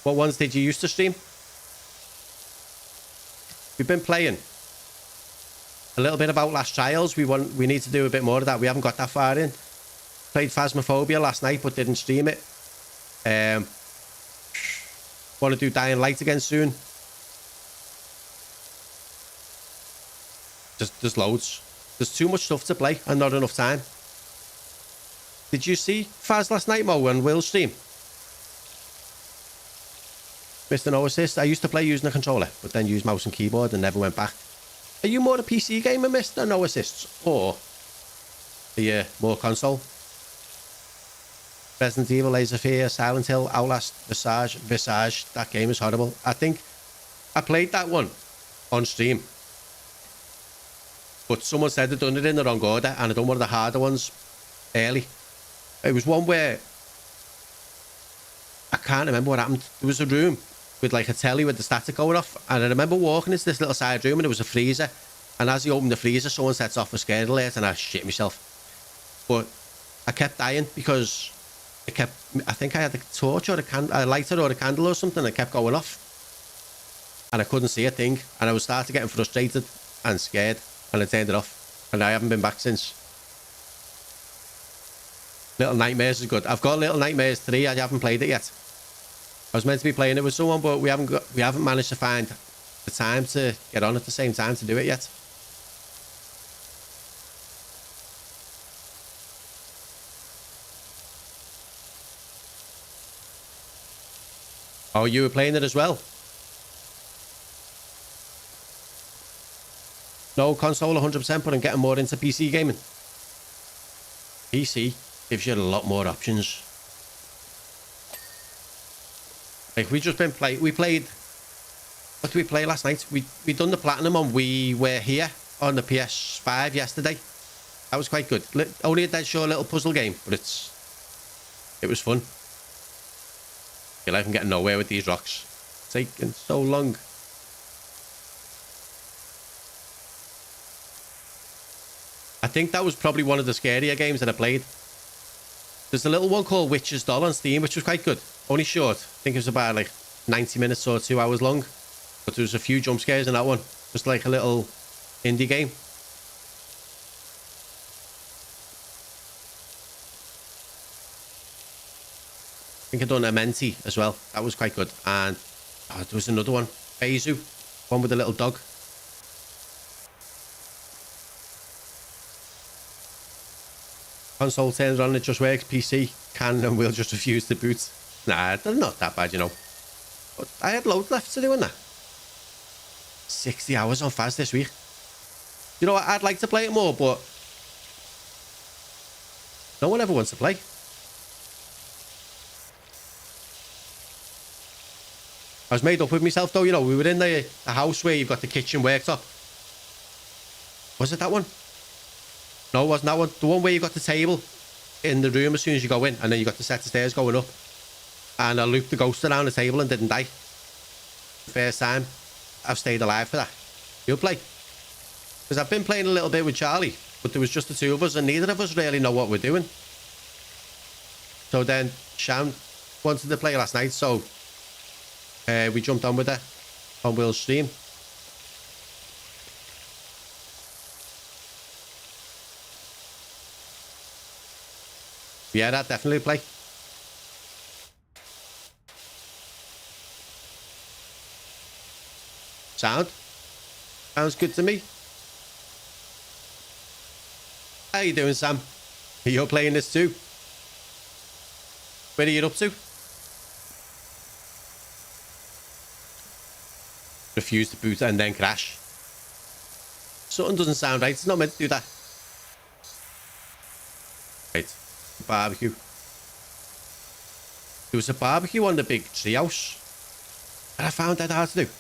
What ones did you used to stream? We've been playing a little bit of Outlast Trials. We need to do a bit more of that. We haven't got that far in. Played Phasmophobia last night, but didn't stream it. Want to do Dying Light again soon. There's loads. There's too much stuff to play and not enough time. Did you see Faz last night, Mo, on Will's stream? Mr. No Assist. I used to play using a controller, but then used mouse and keyboard and never went back. Are you more a PC gamer, Mr. No Assists? Or are you more console? Resident Evil, Laser Fear, Silent Hill, Outlast, Visage. That game is horrible. I think I played that one on stream. But someone said they'd done it in the wrong order, and I done one of the harder ones early. It was one where I can't remember what happened. There was a room with like a telly with the static going off, and I remember walking into this little side room and there was a freezer, and as he opened the freezer, someone sets off a scare alert and I shit myself. But I kept dying because I think I had a torch or a lighter or a candle or something, and it kept going off and I couldn't see a thing, and I was starting getting frustrated and scared, and I turned it off. And I haven't been back since. Little Nightmares is good. I've got Little Nightmares 3. I haven't played it yet. I was meant to be playing it with someone, but we haven't managed to find the time to get on at the same time to do it yet. Oh, you were playing it as well? No console 100%, but I'm getting more into PC gaming. PC gives you a lot more options. Like we played, what did we play last night? We done the platinum on We Were Here on the PS5 yesterday. That was quite good. Only a dead short little puzzle game, but it was fun. I feel like I'm getting nowhere with these rocks. It's taking so long. I think that was probably one of the scarier games that I played. There's a little one called Witch's Doll on Steam, which was quite good. Only short. I think it was about like 90 minutes or 2 hours long. But there was a few jump scares in that one. Just like a little indie game. I think I done Amenti as well. That was quite good. And there was another one. Beizu. One with a little dog. Console turns on, it just works. PC can and will just refuse to boot. Nah, they're not that bad, you know. But I had loads left to do in that. 60 hours on Faz this week. You know what? I'd like to play it more, but no one ever wants to play. I was made up with myself though, you know. We were in the house where you've got the kitchen worktop. Was it that one? No, it wasn't that one. The one where you got the table in the room as soon as you go in, and then you got the set of stairs going up. And I looped the ghost around the table and didn't die. First time I've stayed alive for that. You'll play. Because I've been playing a little bit with Charlie, but there was just the two of us, and neither of us really know what we're doing. So then Sham wanted to play last night, so we jumped on with her on Will's stream. Yeah, that definitely play. Sounds good to me. How you doing, Sam? You're playing this too? Where are you up to? Refuse to boot and then crash. Something doesn't sound right. It's not meant to do that. Right. Barbecue. There was a barbecue on the big treehouse, and I found that hard to do.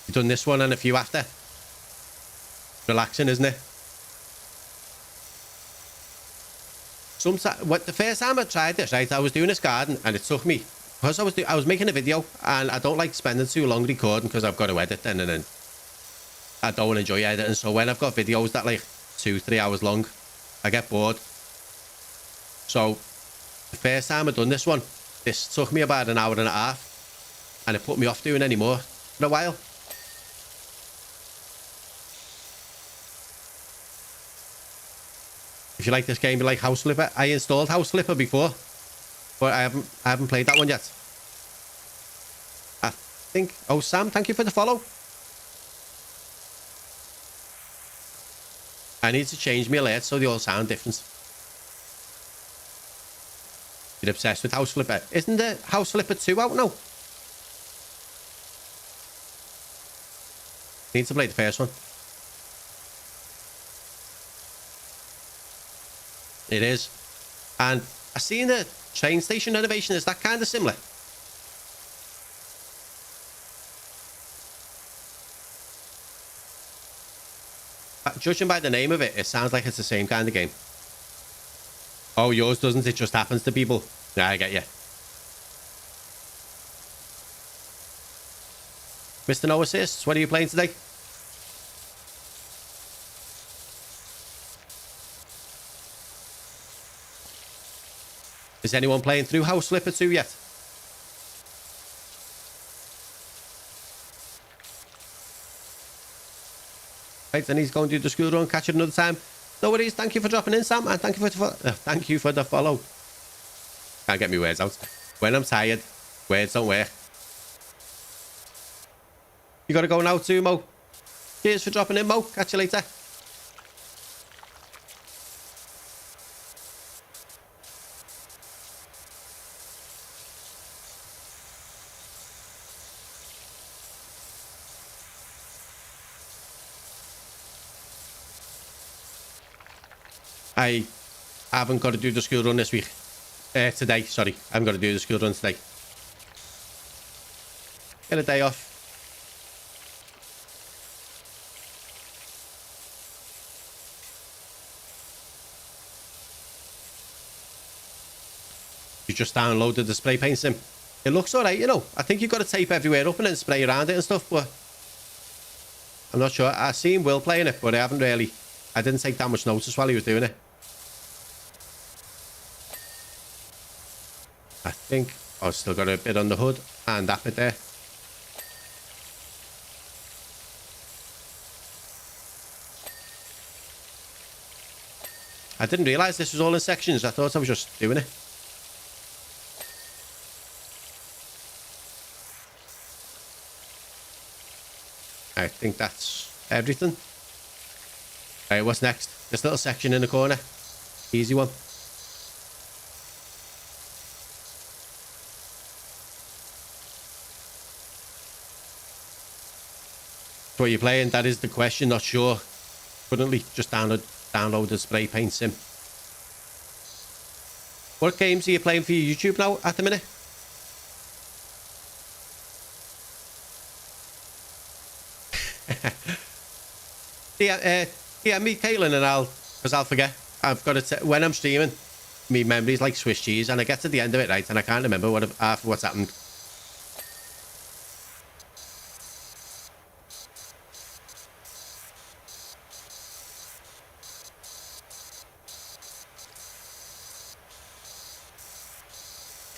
You've done this one and a few after. Relaxing, isn't it? Sometimes, the first time I tried this, right, I was doing this garden, and it took me, because I was making a video, and I don't like spending too long recording because I've got to edit then, and then I don't enjoy editing. So when I've got videos that like 2-3 hours long, I get bored. So the first time I done this one, this took me about an hour and a half, and it put me off doing any more for a while. If you like this game, you like House Flipper. I installed House Flipper before, but I haven't played that one yet. I think. Oh, Sam, thank you for the follow. I need to change my alerts so they all sound different. You're obsessed with House Flipper. Isn't the House Flipper 2 out now? Need to play the first one. It is. And I seen the train station renovation. Is that kind of similar? Judging by the name of it, it sounds like it's the same kind of game. Oh, yours doesn't. It just happens to people. Yeah, I get you. Mr. No Assists, what are you playing today? Is anyone playing through House Flipper 2 yet? Right, then he's going to do the school run. Catch it another time. No worries. Thank you for dropping in, Sam, and thank you for the follow. Can't get me words out. When I'm tired, words don't work. You got to go now too, Mo. Cheers for dropping in, Mo. Catch you later. I haven't got to do the school run this week. Today, sorry. I haven't got to do the school run today. Get a day off. You just downloaded the spray paint sim. It looks alright, you know. I think you've got to tape everywhere up and then spray around it and stuff, but I'm not sure. I've seen Will playing it, but I haven't really. I didn't take that much notice while he was doing it. I think I've still got a bit on the hood and that bit there. I didn't realise this was all in sections. I thought I was just doing it. I think that's everything. Alright, what's next? This little section in the corner. Easy one. What you're playing? That is the question. Not sure. Currently, just download the spray paint sim. What games are you playing for your YouTube now at the minute? Yeah, meet Caitlin and I'll forget. I've got to when I'm streaming, me memory's like Swiss cheese, and I get to the end of it, right, and I can't remember what's happened.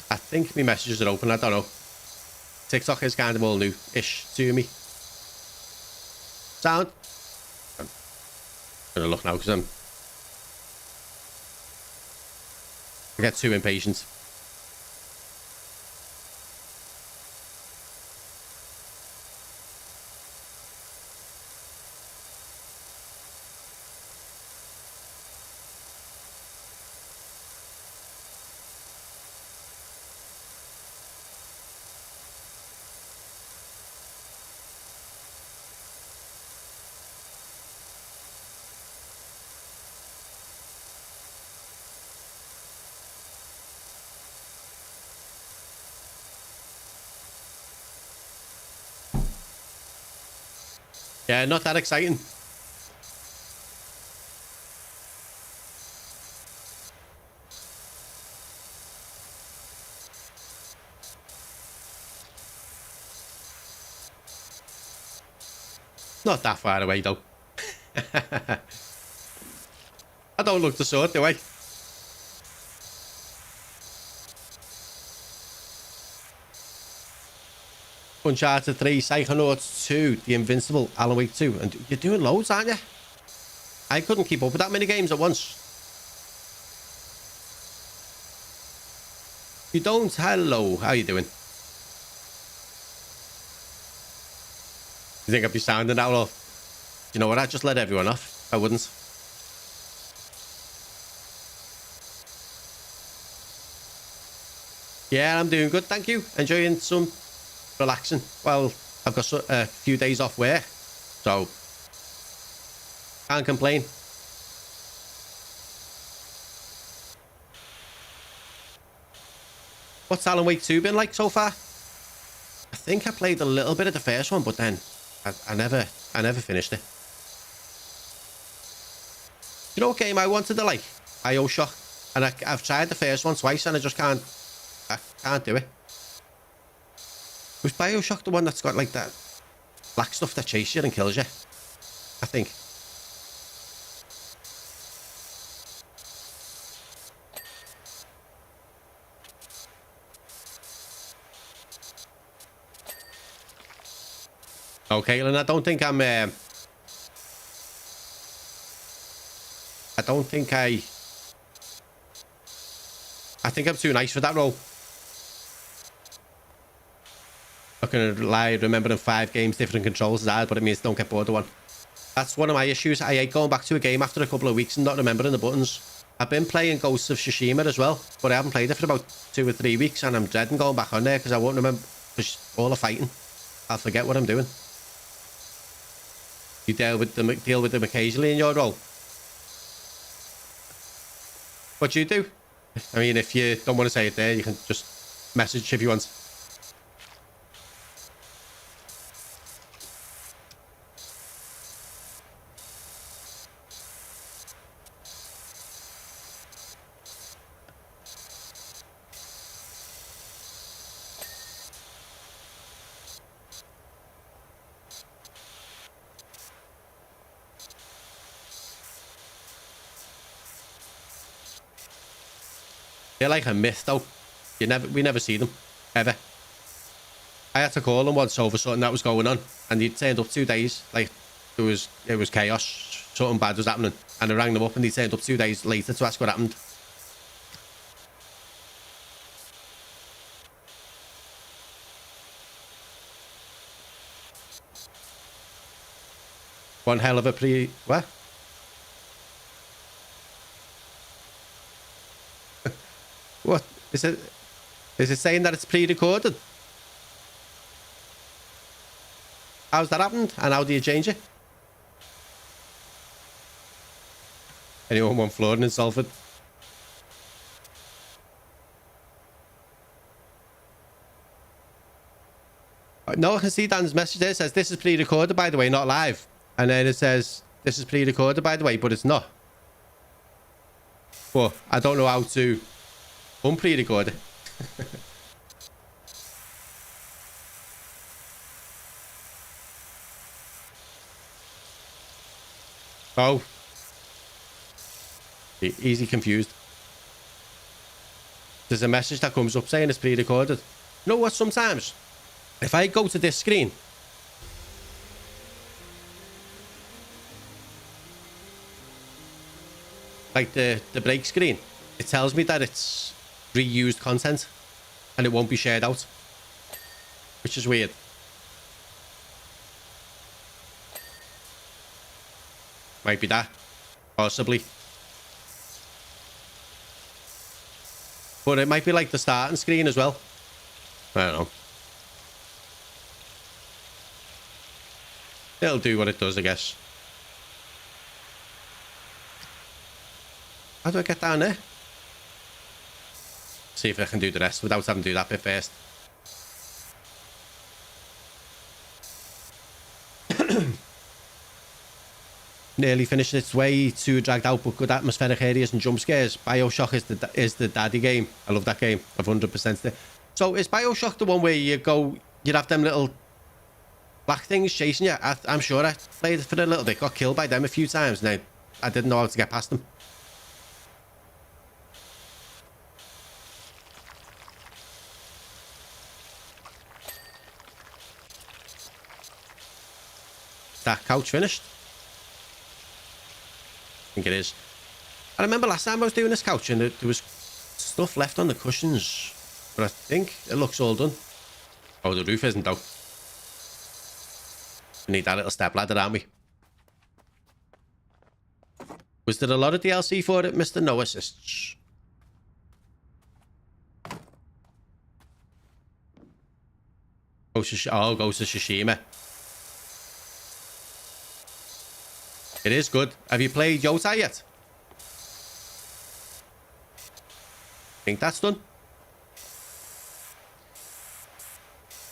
I think my messages are open. I don't know. TikTok is kind of all new-ish to me. Sound. I'm gonna look now because I get too impatient. Yeah, not that exciting. Not that far away, though. I don't look the sort, do I? Uncharted 3, Psychonauts 2, The Invincible, Alan Wake 2. And you're doing loads, aren't you? I couldn't keep up with that many games at once. You don't? Hello. How you doing? You think I'd be sounding out off? You know what? I'd just let everyone off. I wouldn't. Yeah, I'm doing good, thank you. Enjoying some relaxing. Well, I've got a few days off work, so can't complain. What's Alan Wake 2 been like so far? I think I played a little bit of the first one, but then I never finished it. You know what game I wanted to like? BioShock. And I've tried the first one twice and I can't do it. Was BioShock the one that's got like that black stuff that chases you and kills you? I think. Oh, Caitlin, I don't think I'm I don't think I think I'm too nice for that role. Not gonna lie, remembering 5 games, different controls is hard, but it means don't get bored of one. That's one of my issues. I hate going back to a game after a couple of weeks and not remembering the buttons. I've been playing Ghosts of Tsushima as well, but I haven't played it for about 2 or 3 weeks, and I'm dreading going back on there because I won't remember, because all the fighting, I'll forget what I'm doing. You deal with them occasionally in your role. What do you do? I mean, if you don't want to say it there, you can just message if you want. They're like a myth, though. We never see them, ever. I had to call them once over something that was going on, and he turned up 2 days. Like, it was chaos. Something bad was happening, and I rang them up, and he turned up 2 days later to ask what happened. One hell of a what? What is it? Is it saying that it's pre-recorded? How's that happened? And how do you change it? Anyone want flooring in Salford? No, I can see Dan's message there. It says this is pre-recorded, by the way, not live. And then it says this is pre-recorded, by the way, but it's not. But I don't know how to unpre-record it. Oh. Easy confused. There's a message that comes up saying it's pre-recorded. You know what, sometimes, if I go to this screen, like the break screen, it tells me that it's reused content and it won't be shared out, which is weird. Might be that, possibly. But it might be like the starting screen as well. I don't know. It'll do what it does, I guess. How do I get down there? See if I can do the rest without having to do that bit first. Nearly finishing its way to dragged out but good atmospheric areas and jump scares. BioShock is the daddy game. I love that game. I've 100%ed it. So is BioShock the one where you'd have them little black things chasing you? I'm sure I played it for a little bit, got killed by them a few times, and I didn't know how to get past them. Is that couch finished? I think it is. I remember last time I was doing this couch and there was stuff left on the cushions, but I think it looks all done. Oh, the roof isn't though. We need that little step ladder, aren't we? Was there a lot of DLC for it, Mr. No Assists? Ghost of Tsushima. It is good. Have you played Yota yet? Think that's done.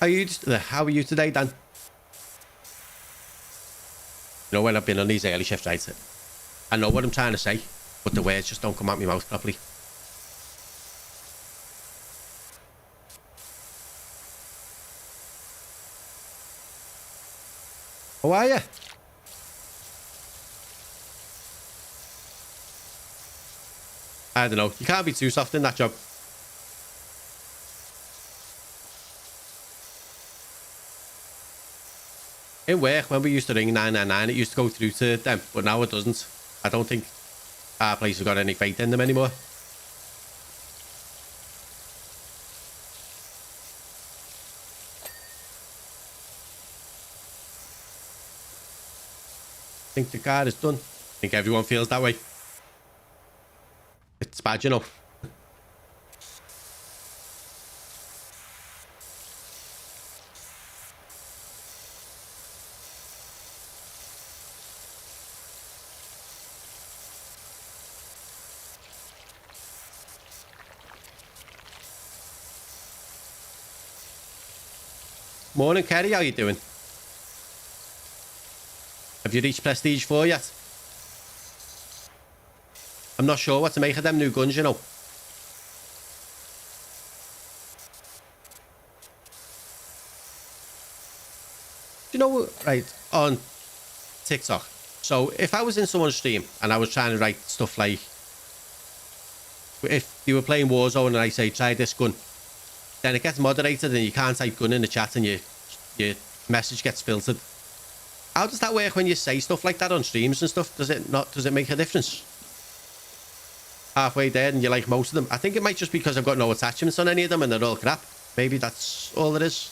How are you today, Dan? You know, when I've been on these early shifts, right? I know what I'm trying to say, but the words just don't come out my mouth properly. How are you? I don't know. You can't be too soft in that job. In work, when we used to ring 999, it used to go through to them, but now it doesn't. I don't think our place has got any faith in them anymore. I think the car is done. I think everyone feels that way. It's bad, you know. Morning, Kerry. How you doing? Have you reached Prestige 4 yet? I'm not sure what to make of them new guns, you know. You know, right, on TikTok. So if I was in someone's stream and I was trying to write stuff like, if you were playing Warzone and I say, try this gun, then it gets moderated and you can't type gun in the chat and your message gets filtered. How does that work when you say stuff like that on streams and stuff? Does it make a difference? Halfway there and you like most of them. I think it might just be because I've got no attachments on any of them and they're all crap. Maybe that's all it is.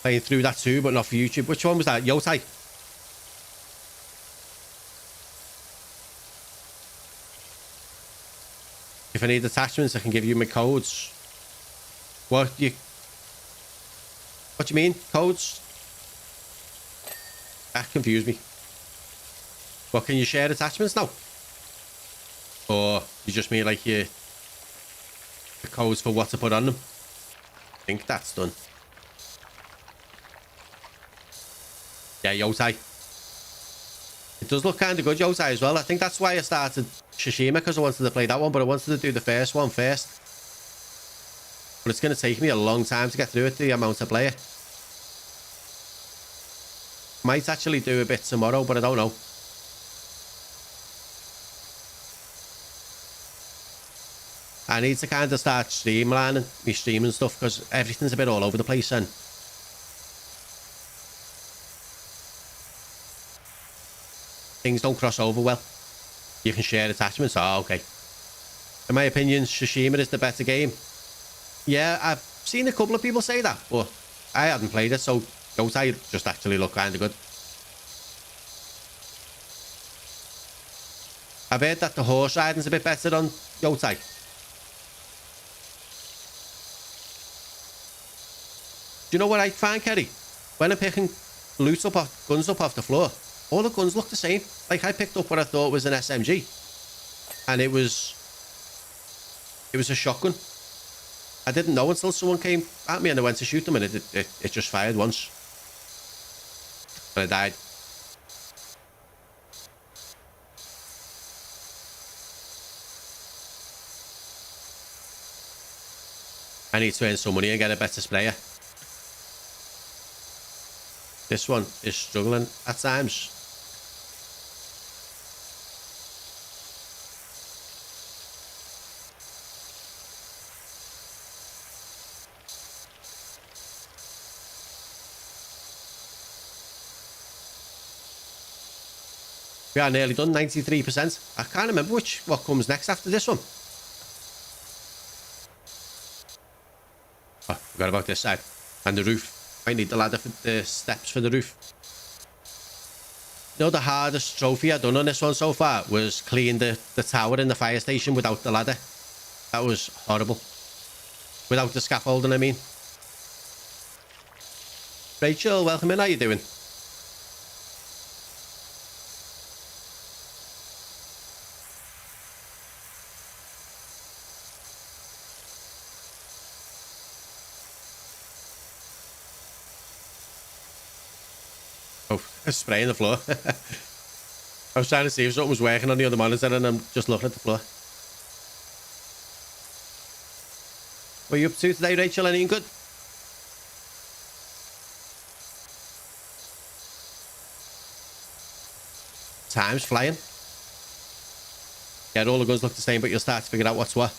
Playing through that too, but not for YouTube. Which one was that? Yotai? If I need attachments, I can give you my codes. What do you mean? Codes? That confused me. What, can you share attachments now? Or you just mean like the codes for what to put on them? I think that's done. Yeah, Yotai. It does look kind of good, Yotai, as well. I think that's why I started Tsushima, because I wanted to play that one, but I wanted to do the first one first. But it's going to take me a long time to get through it, the amount I play it. Might actually do a bit tomorrow, but I don't know. I need to kind of start streamlining my streaming stuff, because everything's a bit all over the place, and things don't cross over well. You can share attachments. Oh, okay. In my opinion, Tsushima is the better game. Yeah, I've seen a couple of people say that, but I hadn't played it, so Yotai just actually look kind of good. I've heard that the horse riding's a bit better on Yotai. Do you know what I find, Kerry? When I'm picking guns up off the floor, all the guns look the same. Like, I picked up what I thought was an SMG, and it was a shotgun. I didn't know until someone came at me and I went to shoot them, and it just fired once. And I died. I need to earn some money and get a better sprayer. This one is struggling at times. We are nearly done, 93%. I can't remember what comes next after this one. Oh, forgot about this side. And the roof. I need the ladder for the steps for the roof. You know, the hardest trophy I've done on this one so far was clean the tower in the fire station without the ladder. That was horrible. Without the scaffolding, I mean. Rachel, welcome in. How you doing? Oh, spraying the floor. I was trying to see if something was working on the other monitor and I'm just looking at the floor. What are you up to today, Rachel? Anything good? Time's flying. Yeah, all the guns look the same, but you'll start to figure out what's what.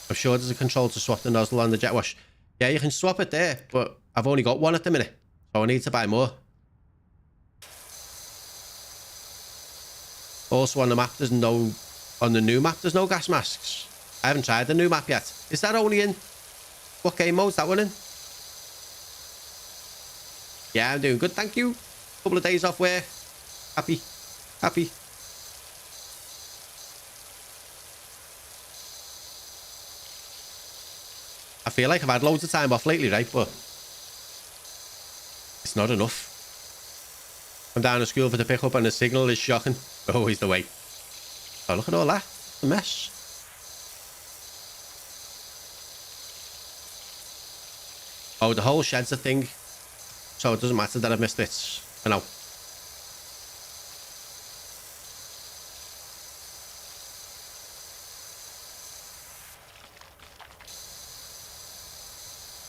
I'm sure there's a control to swap the nozzle on the jet wash. Yeah, you can swap it there, but I've only got one at the minute, so I need to buy more. Also on the map, on the new map, there's no gas masks. I haven't tried the new map yet. Is that only in, what game mode's that one in? Yeah, I'm doing good, thank you. Couple of days off work. Happy. I feel like I've had loads of time off lately, right? But it's not enough. I'm down to school for the pickup and the signal is shocking. Always the way. Oh, look at all that. A mess. Oh, the whole shed's a thing. So it doesn't matter that I've missed it for now.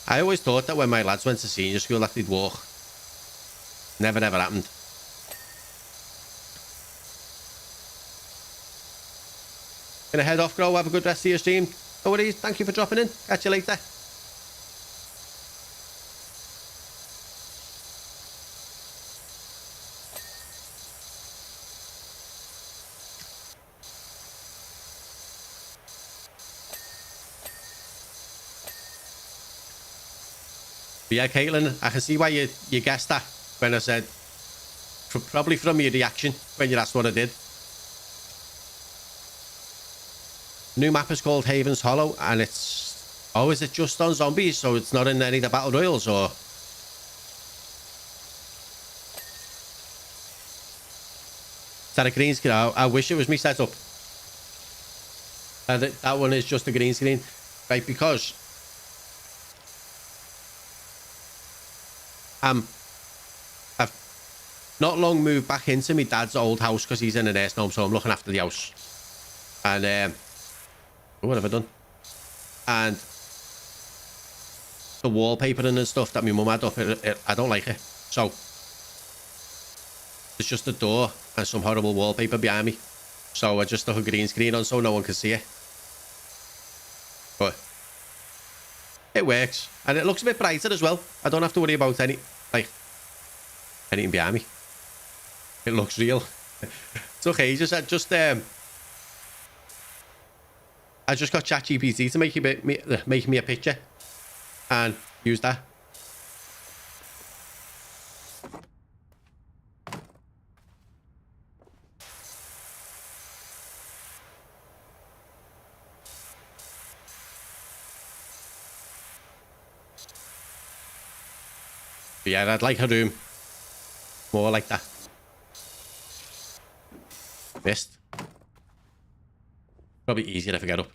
I always thought that when my lads went to senior school that they'd walk. Never ever happened. Gonna head off, Grow. Have a good rest of your stream. No worries. Thank you for dropping in. Catch you later. But yeah, Caitlin, I can see why you guessed that when I said, probably from your reaction when you asked what I did. The new map is called Haven's Hollow, and it's... Oh, is it just on zombies, so it's not in any of the battle royals, or... Is that a green screen? I wish it was me setup. And that one is just a green screen. Right, because... I've not long moved back into my dad's old house because he's in a nursing home, so I'm looking after the house. And what have I done? And the wallpapering and stuff that my mum had up, I don't like it. So it's just a door and some horrible wallpaper behind me. So I just stuck a green screen on so no one can see it. But it works, and it looks a bit brighter as well. I don't have to worry about anything behind me. It looks real. It's okay. I just got ChatGPT to make me a picture and use that. But yeah, I'd like a room more like that. Missed. Probably easier if I get up.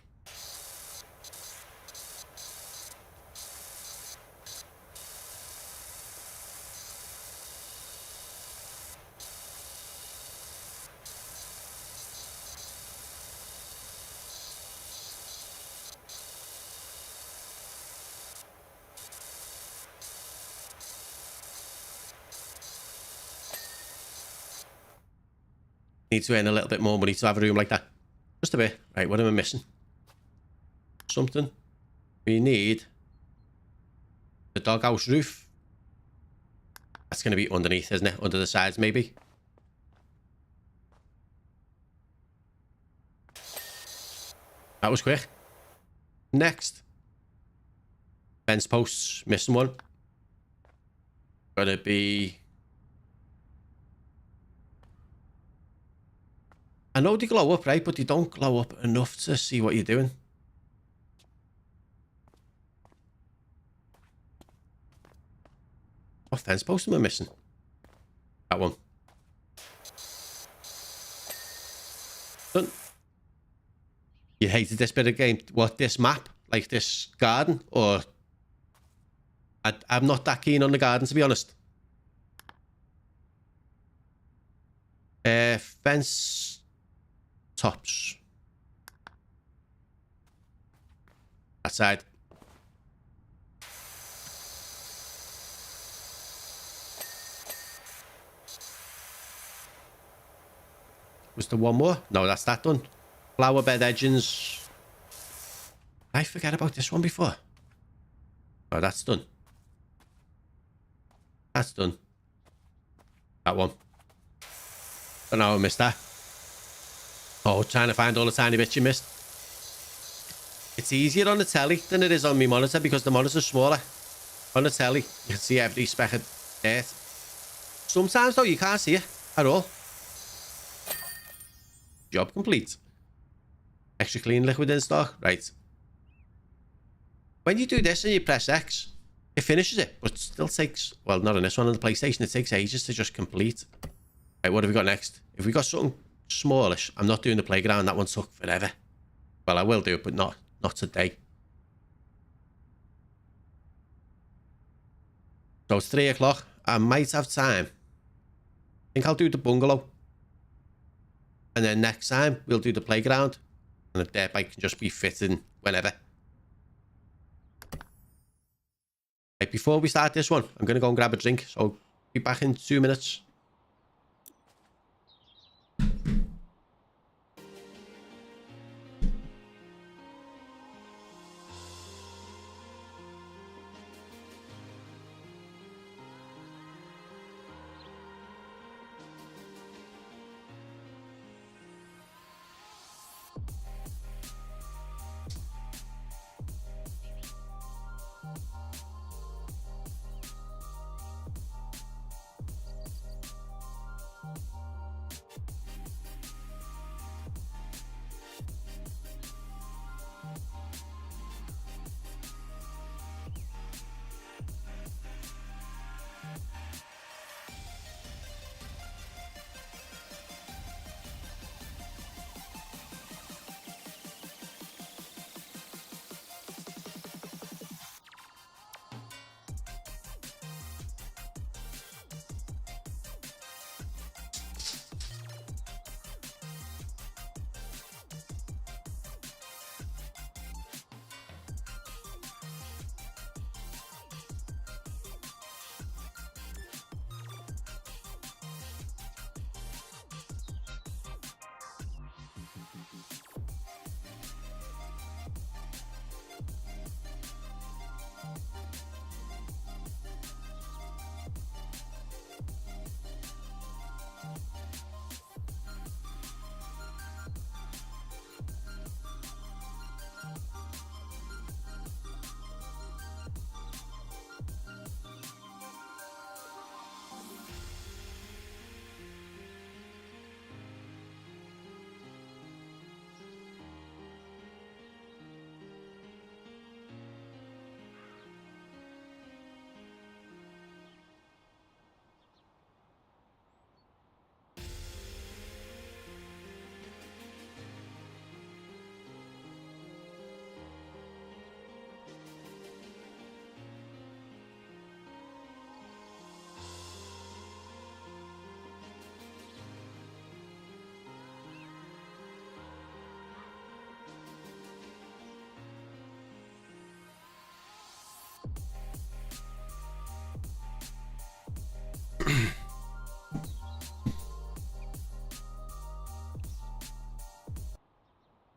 Need to earn a little bit more money to have a room like that. Just a bit. Right, what am I missing? Something. We need the doghouse roof. That's going to be underneath, isn't it? Under the sides, maybe. That was quick. Next. Fence posts. Missing one. Gotta be... I know they glow up, right? But they don't glow up enough to see what you're doing. What fence post am I missing? That one. Done. You hated this bit of game? What, this map? Like this garden? Or... I'm not that keen on the garden, to be honest. Fence... tops. That side. Was there one more? No, that's that done. Flower bed edgings. Did I forget about this one before? Oh, that's done. That's done. That one. Oh no, I missed that. Oh, trying to find all the tiny bits you missed. It's easier on the telly than it is on my monitor because the monitor's smaller. On the telly, you can see every speck of dirt. Sometimes, though, you can't see it at all. Job complete. Extra clean liquid in stock. Right. When you do this and you press X, it finishes it, but it still takes... Well, not on this one. On the PlayStation, it takes ages to just complete. Right, what have we got next? If we got something smallish, I'm not doing the playground. That one took forever. Well, I will do it, but not today. So it's 3 o'clock. I might have time. I think I'll do the bungalow. And then next time, we'll do the playground. And the dirt bike can just be fitting whenever. Right, before we start this one, I'm going to go and grab a drink. So be back in 2 minutes.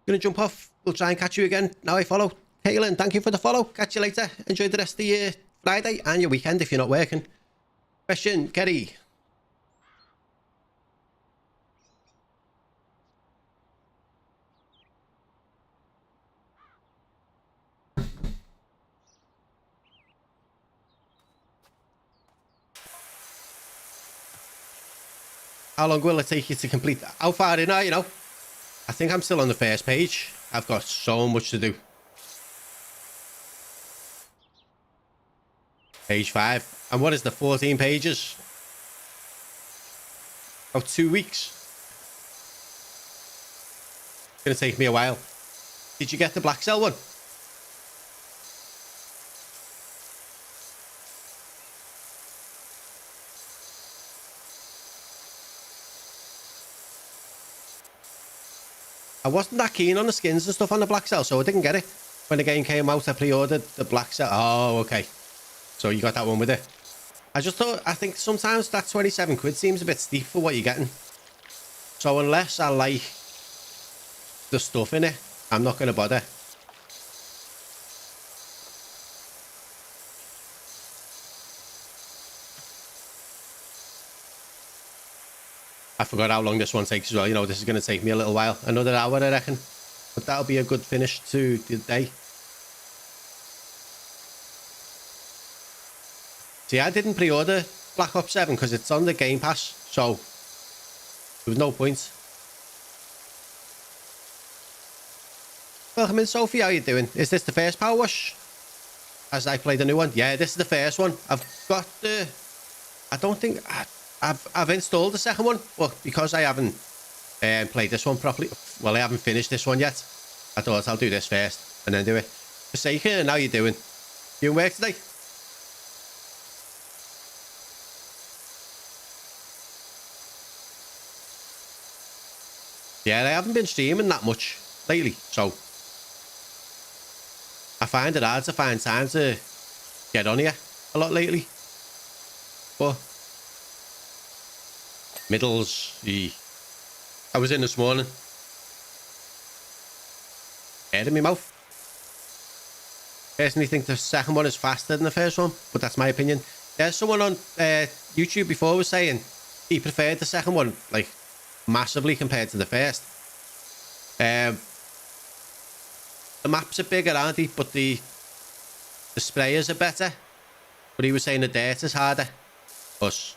Gonna jump off. We'll try and catch you again. Now I follow. Kaylin, thank you for the follow. Catch you later. Enjoy the rest of your Friday and your weekend if you're not working. Question, Kerry. How long will it take you to complete? How far in are you know? I think I'm still on the first page. I've got so much to do. Page 5. And what is the 14 pages? About 2 weeks. It's going to take me a while. Did you get the black cell one? I wasn't that keen on the skins and stuff on the black cell, so I didn't get it. When the game came out, I pre-ordered the black cell. Oh, okay. So you got that one with it. I think sometimes that 27 quid seems a bit steep for what you're getting. So unless I like the stuff in it. I'm not going to bother. I forgot how long this one takes as well. You know, this is going to take me a little while. Another hour, I reckon. But that'll be a good finish to the day. See, I didn't pre-order Black Ops 7 because it's on the Game Pass. So, there was no point. Welcome in, Sophie. How you doing? Is this the first PowerWash? As I play the new one? Yeah, this is the first one. I've got the... I don't think... I've installed the second one, but because I haven't played this one properly... Well, I haven't finished this one yet. I thought I'll do this first and then do it. Forsaken, how you doing? You in work today? Yeah, I haven't been streaming that much lately, so I find it hard to find time to get on here a lot lately. But middles, I was in this morning. Air in my mouth. Personally think the second one is faster than the first one, but that's my opinion. There's someone on YouTube before was saying he preferred the second one, like, massively compared to the first. The maps are bigger, aren't they? But the sprayers are better. But he was saying the dirt is harder. Us.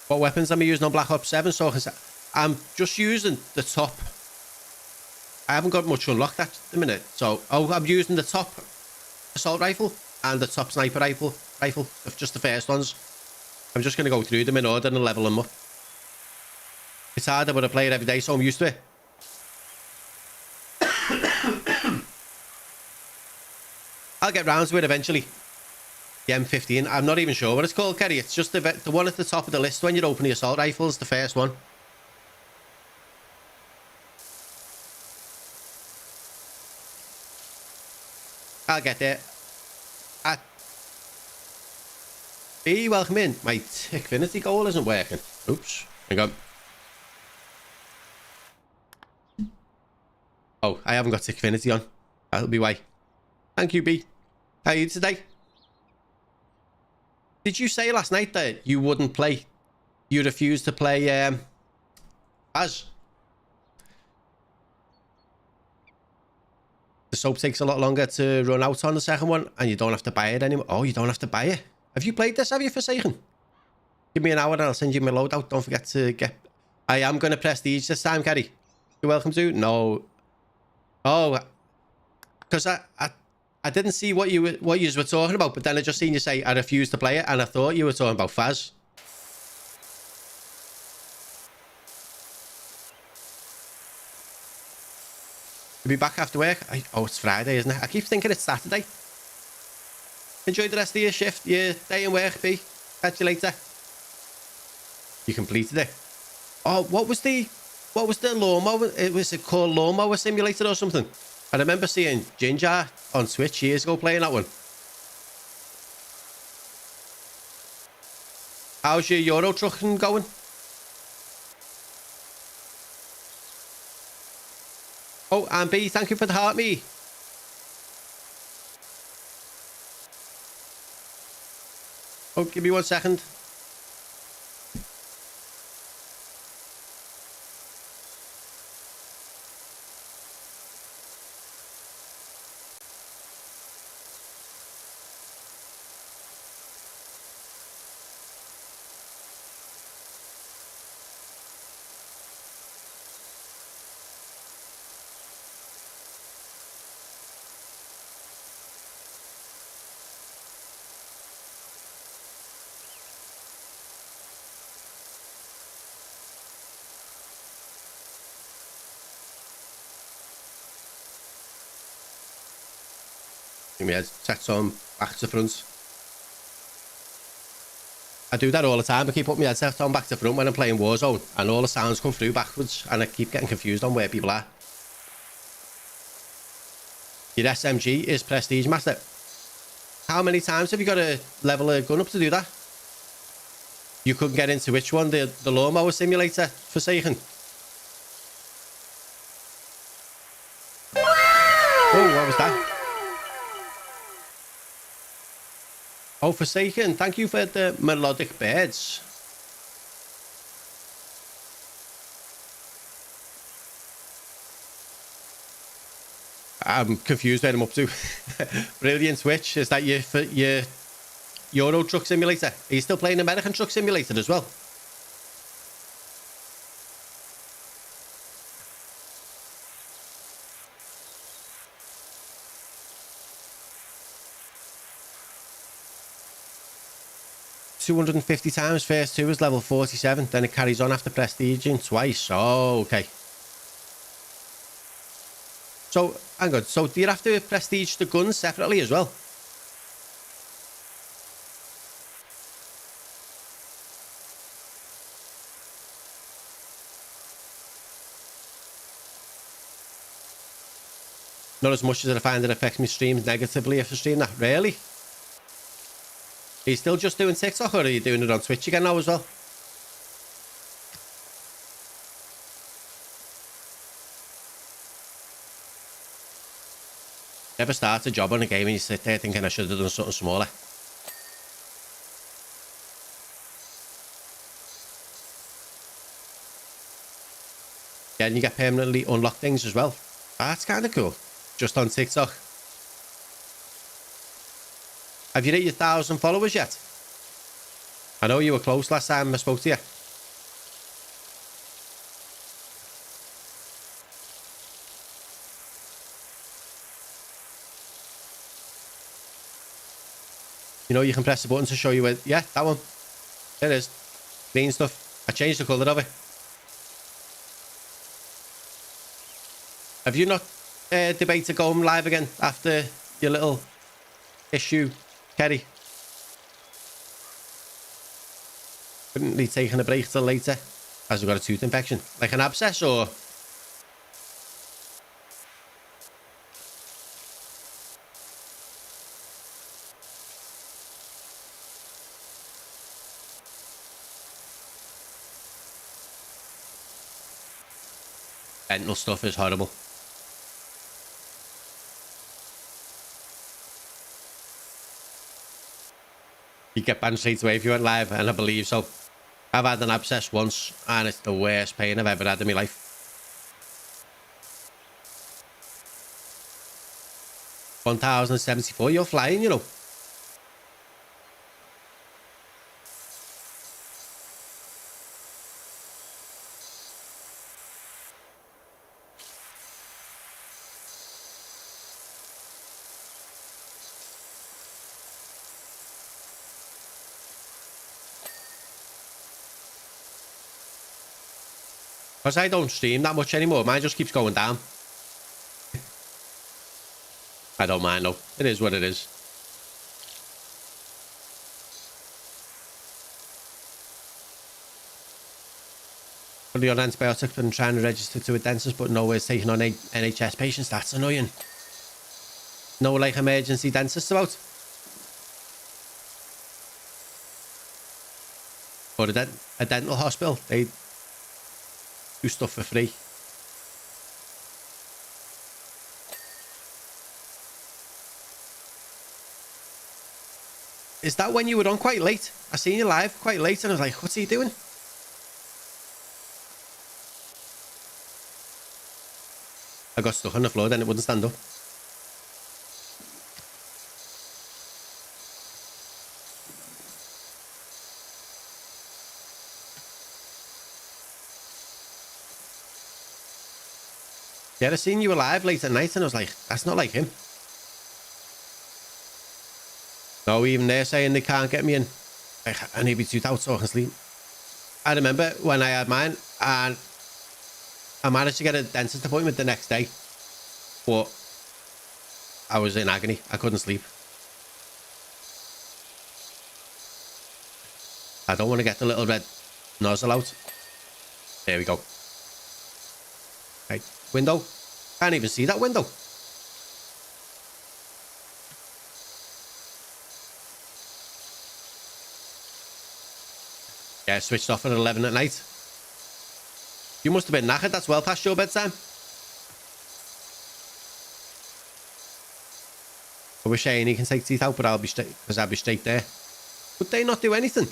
What weapons am I using on Black Ops 7? So I'm just using the top. I haven't got much unlocked at the minute. So I'm using the top assault rifle and the top sniper rifle, just the first ones. I'm just going to go through them in order and level them up. It's harder, but I play it every day, so I'm used to it. I'll get round to it eventually. The M15. I'm not even sure what it's called, Kerry. It's just the one at the top of the list when you open the assault rifles, the first one. I'll get there. Hey, welcome in. My Tickfinity goal isn't working. Oops. Hang on. Oh, I haven't got Tickfinity on. That'll be why. Thank you, B. How are you today? Did you say last night that you wouldn't play? You refused to play as? The soap takes a lot longer to run out on the second one, and you don't have to buy it anymore. Oh, you don't have to buy it. Have you played this? Have you, Forsaken? Give me an hour and I'll send you my loadout. Don't forget to get... I am going to prestige this time, Gary. You're welcome to. No. Oh. Because I didn't see what you were talking about, but then I just seen you say, I refuse to play it, and I thought you were talking about Faz. You'll be back after work? Oh, it's Friday, isn't it? I keep thinking it's Saturday. Enjoy the rest of your shift, your day in work, B. Catch you later. You completed it. Oh, what was the lawnmower? Was it called Lawnmower Simulator or something? I remember seeing Ginger on Switch years ago playing that one. How's your Euro trucking going? Oh, and B, thank you for the heart, me. Oh, give me 1 second. Give me a set on back to front. I do that all the time. I keep putting my headset on back to front when I'm playing Warzone, and all the sounds come through backwards, and I keep getting confused on where people are. Your SMG is Prestige Master. How many times have you got to level a gun up to do that? You couldn't get into which one? The lawnmower simulator, Forsaken? Oh, what was that? Oh, Forsaken, thank you for the melodic birds. I'm confused what I'm up to. Brilliant Twitch. Is that your Euro Truck Simulator? Are you still playing American Truck Simulator as well? $250 first two is level 47. Then it carries on after prestiging twice. Oh, okay. So, hang on. So, do you have to prestige the guns separately as well? Not as much as I find it affects my streams negatively if I stream that. Really? Are you still just doing TikTok or are you doing it on Twitch again now as well? Ever start a job on a game and you sit there thinking I should have done something smaller? Yeah, and you get permanently unlocked things as well. That's kind of cool. Just on TikTok. Have you hit your 1,000 followers yet? I know you were close last time I spoke to you. You know, you can press the button to show you where... Yeah, that one. There it is. Green stuff. I changed the colour of it. Have you not debated going live again after your little issue, Kerry? Couldn't be taking a break till later. Has he got a tooth infection? Like an abscess or... Dental stuff is horrible. You get banned straight away if you went live, and I believe so. I've had an abscess once, and it's the worst pain I've ever had in my life. 1,074, you're flying, you know. Because I don't stream that much anymore, mine just keeps going down. I don't mind though. It is what it is. Fully on antibiotics and trying to register to a dentist, but nowhere's taking on NHS patients. That's annoying. No, like, emergency dentists about. Or a dental hospital. They do stuff for free. Is that when you were on quite late? I seen you live quite late and I was like, what's he doing? I got stuck on the floor, then it wouldn't stand up. Yeah, I seen you alive late at night and I was like, that's not like him. No, even they're saying they can't get me in. I need to be too out so I can sleep. I remember when I had mine and I managed to get a dentist appointment the next day, but I was in agony. I couldn't sleep. I don't want to get the little red nozzle out. There we go. Right, window. Can't even see that window. Yeah, switched off at 11 at night. You must have been knackered. That's well past your bedtime. I wish A&E can take teeth out, but I'll be straight, because I'll be straight there. Would they not do anything?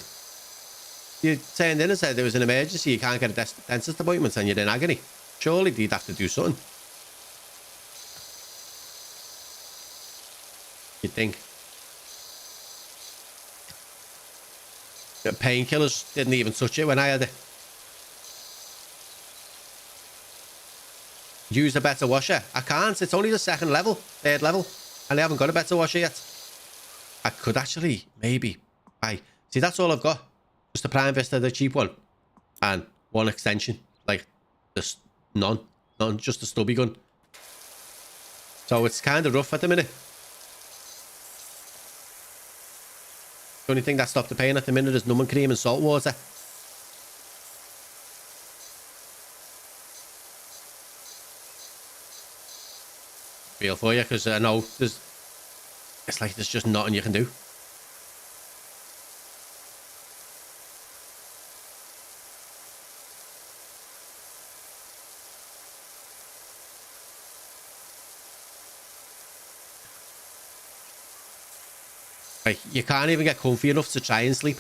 You turned in and said there was an emergency, you can't get a dentist appointment and you're in agony. Surely they'd have to do something. You'd think. The painkillers didn't even touch it when I had it. Use a better washer. I can't. It's only the third level. And I haven't got a better washer yet. I could actually, maybe, buy. See, that's all I've got. Just the Prime Vista, the cheap one. And one extension. Like, just none, just a stubby gun. So it's kind of rough at the minute. The only thing that stopped the pain at the minute is numbing cream and salt water. Feel for you, because I know it's like there's just nothing you can do. Like, you can't even get comfy enough to try and sleep.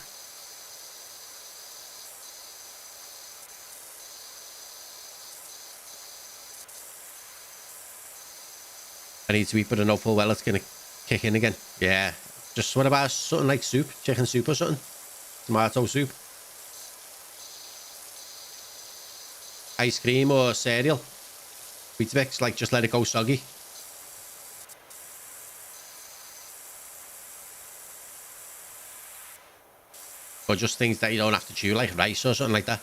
I need to eat, but I know full well it's going to kick in again. Yeah. Just what about something like soup? Chicken soup or something? Tomato soup? Ice cream or cereal? Weetabix, like just let it go soggy. Or just things that you don't have to chew, like rice or something like that.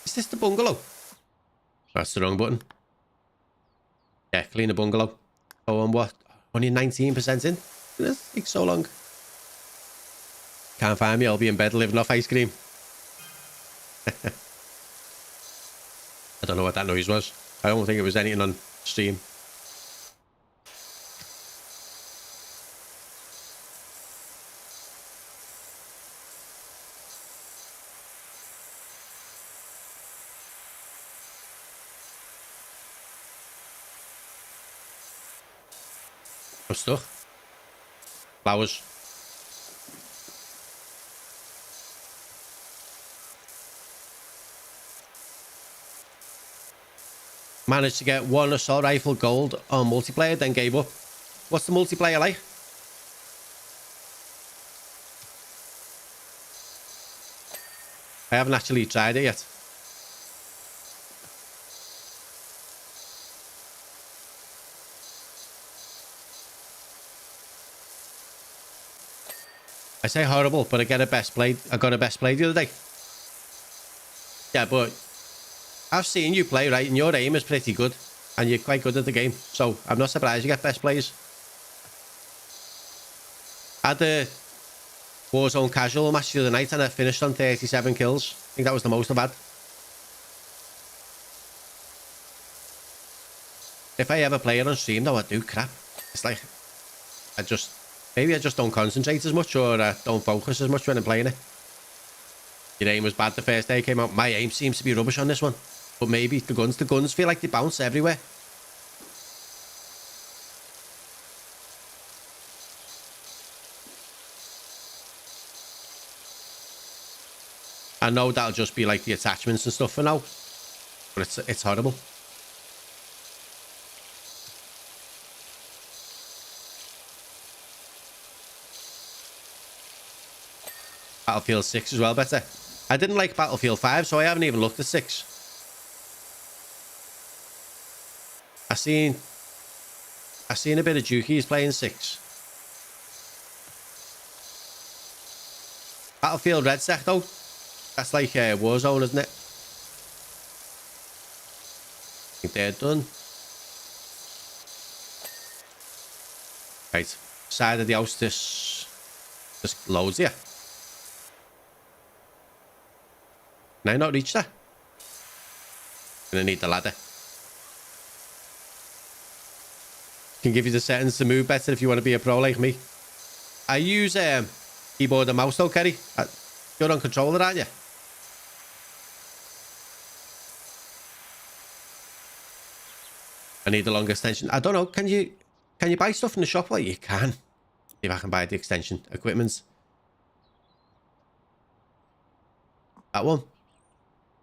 Is this the bungalow? That's the wrong button. Yeah, clean the bungalow. Oh, and what? Only 19% in? This takes so long. Can't find me, I'll be in bed living off ice cream. I don't know what that noise was. I don't think it was anything on stream. I'm stuck. Flowers. Managed to get one assault rifle gold on multiplayer, then gave up. What's the multiplayer like? I haven't actually tried it yet. I say horrible, but I got a best play the other day. Yeah, but I've seen you play, right? And your aim is pretty good. And you're quite good at the game. So I'm not surprised you get best plays. I had the Warzone casual match the other night and I finished on 37 kills. I think that was the most I've had. If I ever play it on stream though, I do crap. It's like, maybe I just don't concentrate as much or don't focus as much when I'm playing it. Your aim was bad the first day it came out. My aim seems to be rubbish on this one. But maybe the guns feel like they bounce everywhere. I know that'll just be like the attachments and stuff for now. But it's horrible. Battlefield 6 as well, better. I didn't like Battlefield 5, so I haven't even looked at 6. I seen a bit of Jukies playing 6. Battlefield Red Sec though. That's like Warzone, isn't it? I think they're done. Right. Side of the house, there's loads here. Can I not reach that? Gonna need the ladder. Can give you the settings to move better if you want to be a pro like me. I use keyboard and mouse though, Kerry. You're on controller, aren't you? I need the long extension. I don't know. Can you buy stuff in the shop? Well, you can. See if I can buy the extension equipment. That one.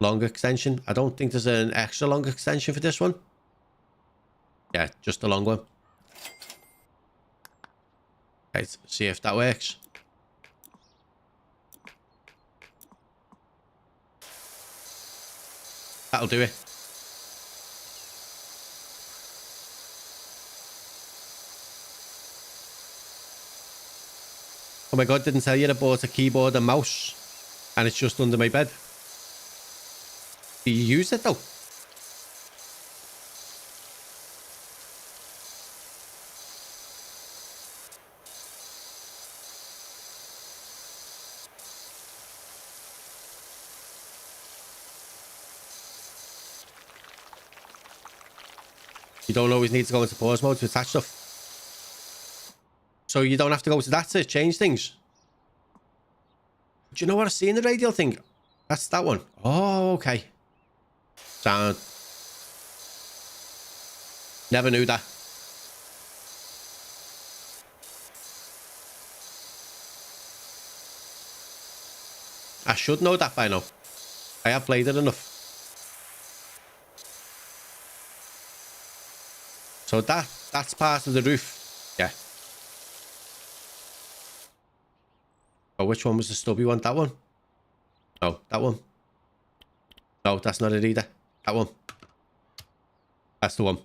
Long extension. I don't think there's an extra long extension for this one. Yeah, just the long one. Right, see if that works. That'll do it. Oh my god, didn't tell you I bought a keyboard and mouse. And it's just under my bed. Do you use it though? You don't always need to go into pause mode to attach stuff. So you don't have to go to that to change things. Do you know what I see in the radial thing? That's that one. Oh, okay. Sound. Never knew that. I should know that by now. I have played it enough. So that's part of the roof. Yeah. Oh, which one was the stubby one? That one? No, that one. No, that's not it either. That one. That's the one.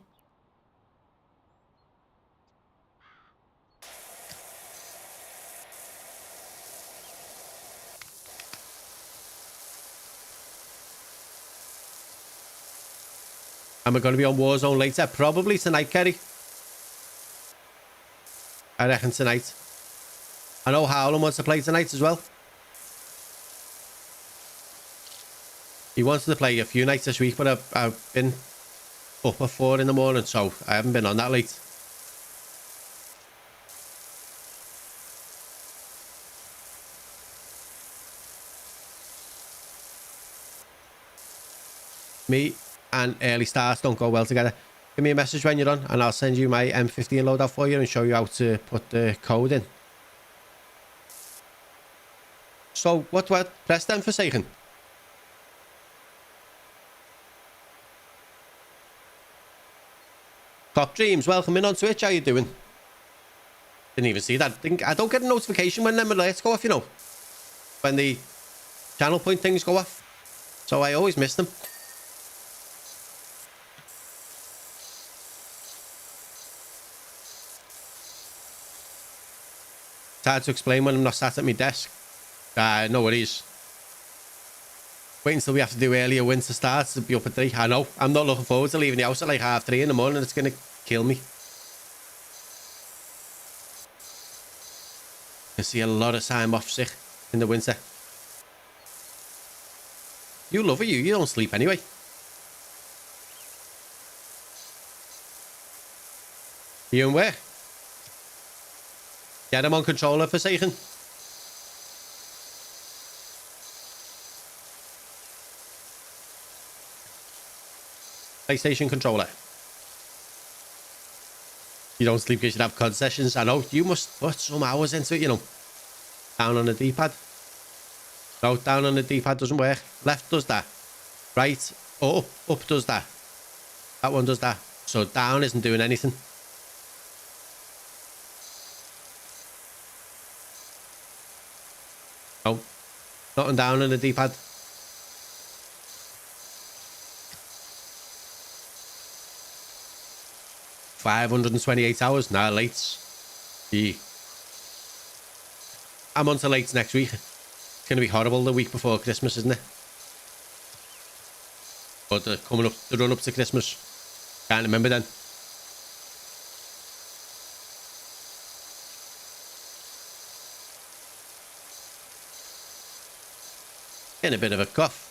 Am I going to be on Warzone later? Probably tonight, Kerry. I reckon tonight. I know Howland wants to play tonight as well. He wanted to play a few nights this week, but I've been up at 4 in the morning, so I haven't been on that late. Me and early starts don't go well together. Give me a message when you're on and I'll send you my M15 loadout for you and show you how to put the code in. So, what press them for saying? Top Dreams, welcome in on Twitch. How you doing? Didn't even see that. I don't get a notification when them alerts go off, you know. When the channel point things go off. So I always miss them. It's hard to explain when I'm not sat at my desk. No worries. Wait until we have to do earlier winter starts to be up at 3. I know. I'm not looking forward to leaving the house at like 3:30 in the morning. It's going to kill me. I see a lot of time off sick in the winter. You love it, you don't sleep anyway. You in where? Get him on controller for Satan. PlayStation controller. You don't sleep because you have COD sessions. I know. You must put some hours into it, you know. Down on the D-pad. No, down on the D-pad doesn't work. Left does that. Right. Up does that. That one does that. So down isn't doing anything. No. Nothing down on the D-pad. $528 now late. Yeah. I'm on to late next week. It's going to be horrible the week before Christmas, isn't it? But coming up, the run up to Christmas. Can't remember then. Getting a bit of a cough.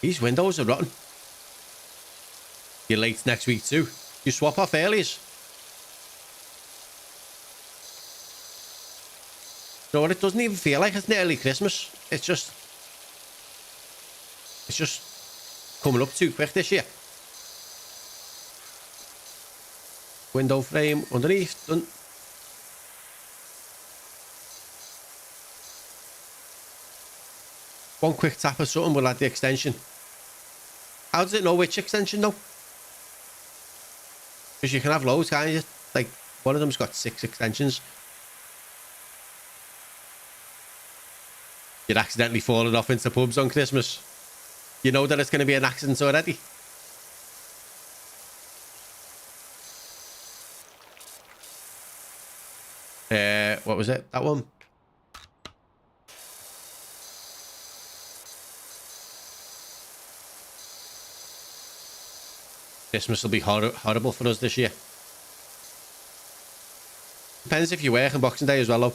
These windows are rotten. You're late next week too. You swap off earlies. You know what? It doesn't even feel like it's nearly Christmas. It's just coming up too quick this year. Window frame underneath. Done. One quick tap of something will add the extension. How does it know which extension though? Because you can have loads, can't you? Like, one of them's got 6 extensions. You're accidentally falling off into pubs on Christmas. You know that it's going to be an accident already. What was it? That one? Christmas will be horrible for us this year. Depends if you work on Boxing Day as well, though.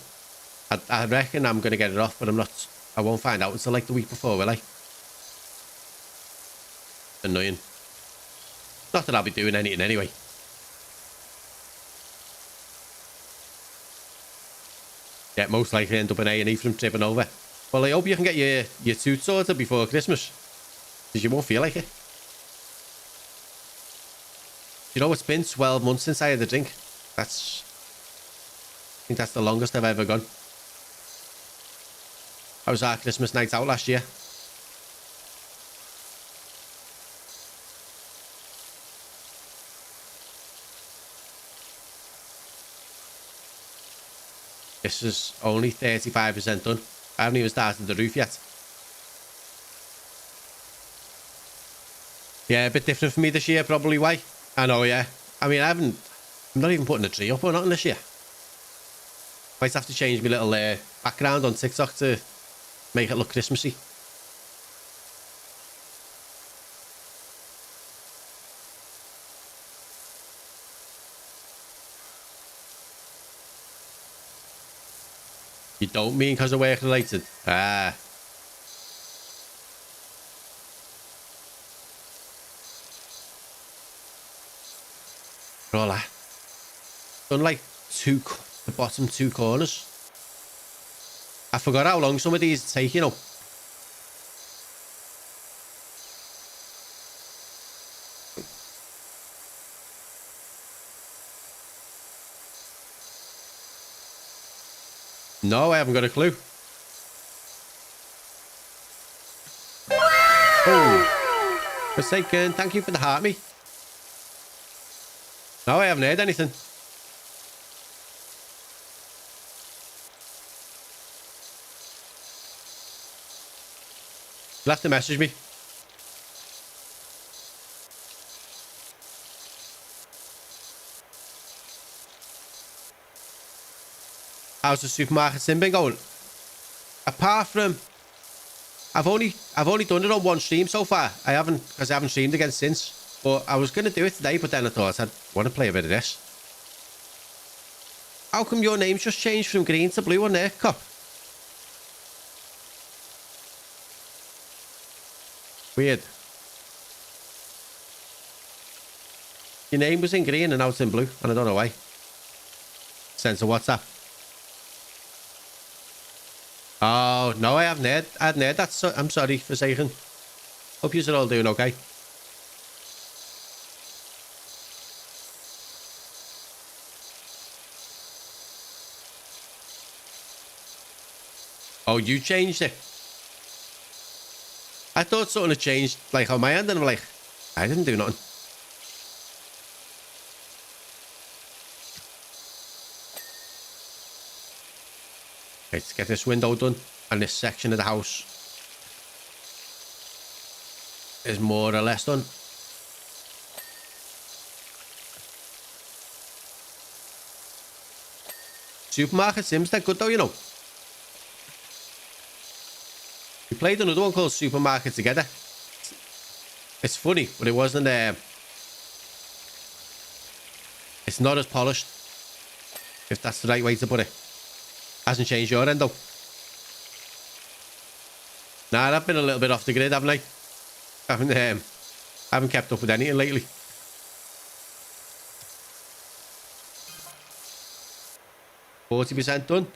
I reckon I'm going to get it off, but I won't find out until like the week before, will I? Annoying. Not that I'll be doing anything anyway. Yeah, most likely end up in A&E from tripping over. Well, I hope you can get your tooth sorted before Christmas, because you won't feel like it. You know, it's been 12 months since I had a drink. I think that's the longest I've ever gone. How was our Christmas night out last year? This is only 35% done. I haven't even started the roof yet. Yeah, a bit different for me this year, probably why. I know, yeah. I mean, I'm not even putting a tree up or nothing this year. Might have to change my little background on TikTok to make it look Christmassy. You don't mean because of work related? Ah. All that. Done like the bottom 2 corners. I forgot how long some of these take, you know. No, I haven't got a clue. Oh, Forsaken, thank you for the heart me. No, I haven't heard anything. You'll have to message me. How's the supermarket sim been going? Apart from, I've only done it on one stream so far. I haven't streamed again since. But I was gonna do it today, but then I thought I'd want to play a bit of this. How come your name's just changed from green to blue on there, Cop? Weird. Your name was in green and now it's in blue, and I don't know why. Send to WhatsApp. Oh, no, I hadn't heard that. So, I'm sorry, Forsaken. Hope you're all doing okay. Oh, you changed it. I thought something had changed, like, on my end, and I'm like, I didn't do nothing. Okay, let's get this window done, and this section of the house is more or less done. Supermarket Sims, they're good though, you know. We played another one called Supermarket together. It's funny, but it wasn't. It's not as polished, if that's the right way to put it. Hasn't changed your end though. Nah, I've been a little bit off the grid, haven't I? Haven't kept up with anything lately. %40 done.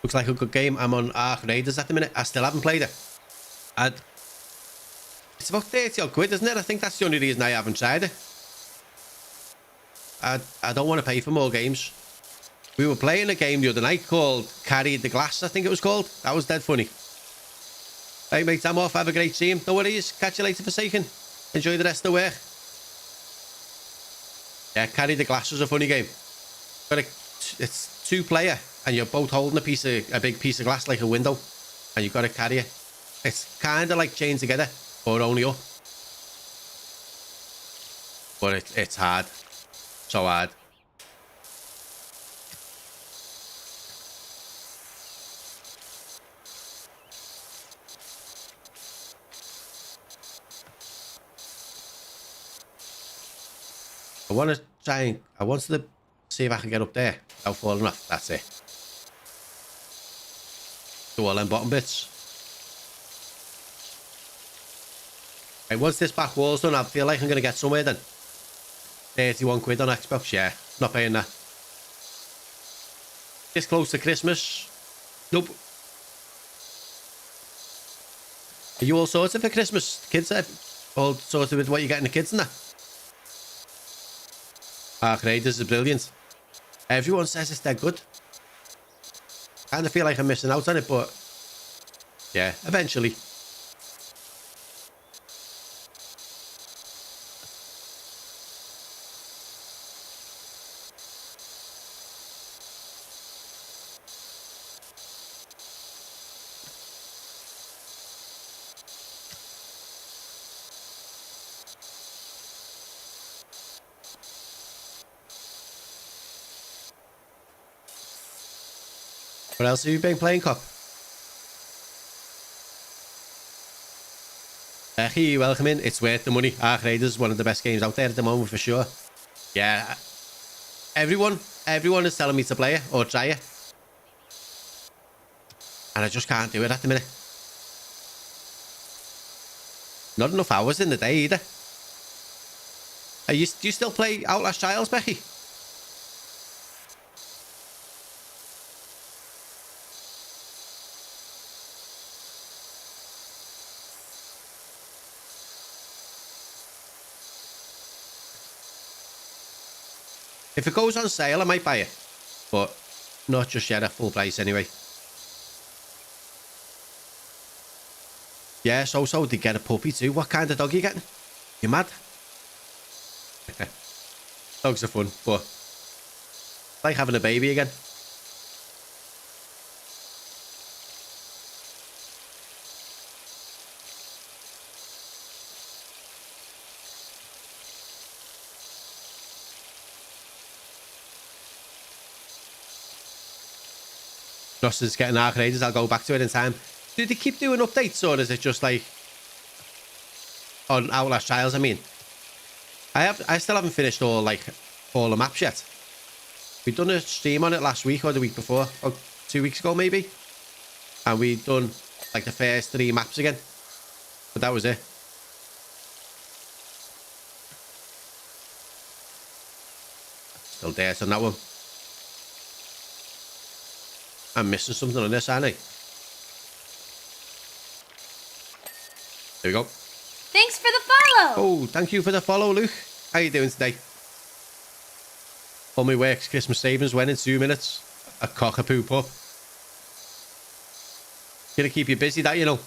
Looks like a good game. I'm on Ark Raiders at the minute. I still haven't played it. It's about 30 odd quid, isn't it? I think that's the only reason I haven't tried it. I don't want to pay for more games. We were playing a game the other night called Carry the Glass, I think it was called. That was dead funny. Hey mate, I'm off. Have a great team. No worries. Catch you later, Forsaken. Enjoy the rest of the work. Yeah, Carry the Glass was a funny game. But it's 2-player, and you're both holding a big piece of glass like a window, and you've got to carry it. It's kind of like Chained Together, or only up. But it's hard. So hard. I want to see if I can get up there without falling off. That's it. Do all them bottom bits. Right, once this back wall's done, I feel like I'm going to get somewhere then. 31 quid on Xbox, yeah. Not paying that. This close to Christmas. Nope. Are you all sorted for Christmas? Kids are all sorted with what you're getting the kids and that? Ark Raiders is brilliant. Everyone says it's dead good. Kind of feel like I'm missing out on it, but yeah, eventually. What else have you been playing, Cop? Becky, welcome in. It's worth the money. Ark Raiders is one of the best games out there at the moment, for sure. Yeah. Everyone is telling me to play it or try it. And I just can't do it at the minute. Not enough hours in the day either. Do you still play Outlast Trials, Becky? If it goes on sale, I might buy it. But not just yet at full price anyway. Yeah, so they get a puppy too. What kind of dog are you getting? You mad? Dogs are fun, but like having a baby again. Ross is getting Ark Raiders. I'll go back to it in time. Do they keep doing updates, or is it just like on Outlast Trials? I mean, I still haven't finished all the maps yet. We done a stream on it last week or the week before, or 2 weeks ago maybe, and we done like the first 3 maps again. But that was it. Still dirt on that one. I'm missing something on this, aren't I? There we go. Thanks for the follow. Oh, thank you for the follow, Luke. How you doing today? All my work's Christmas savings went in 2 minutes. A cockapoo pup. Gonna keep you busy, that, you know.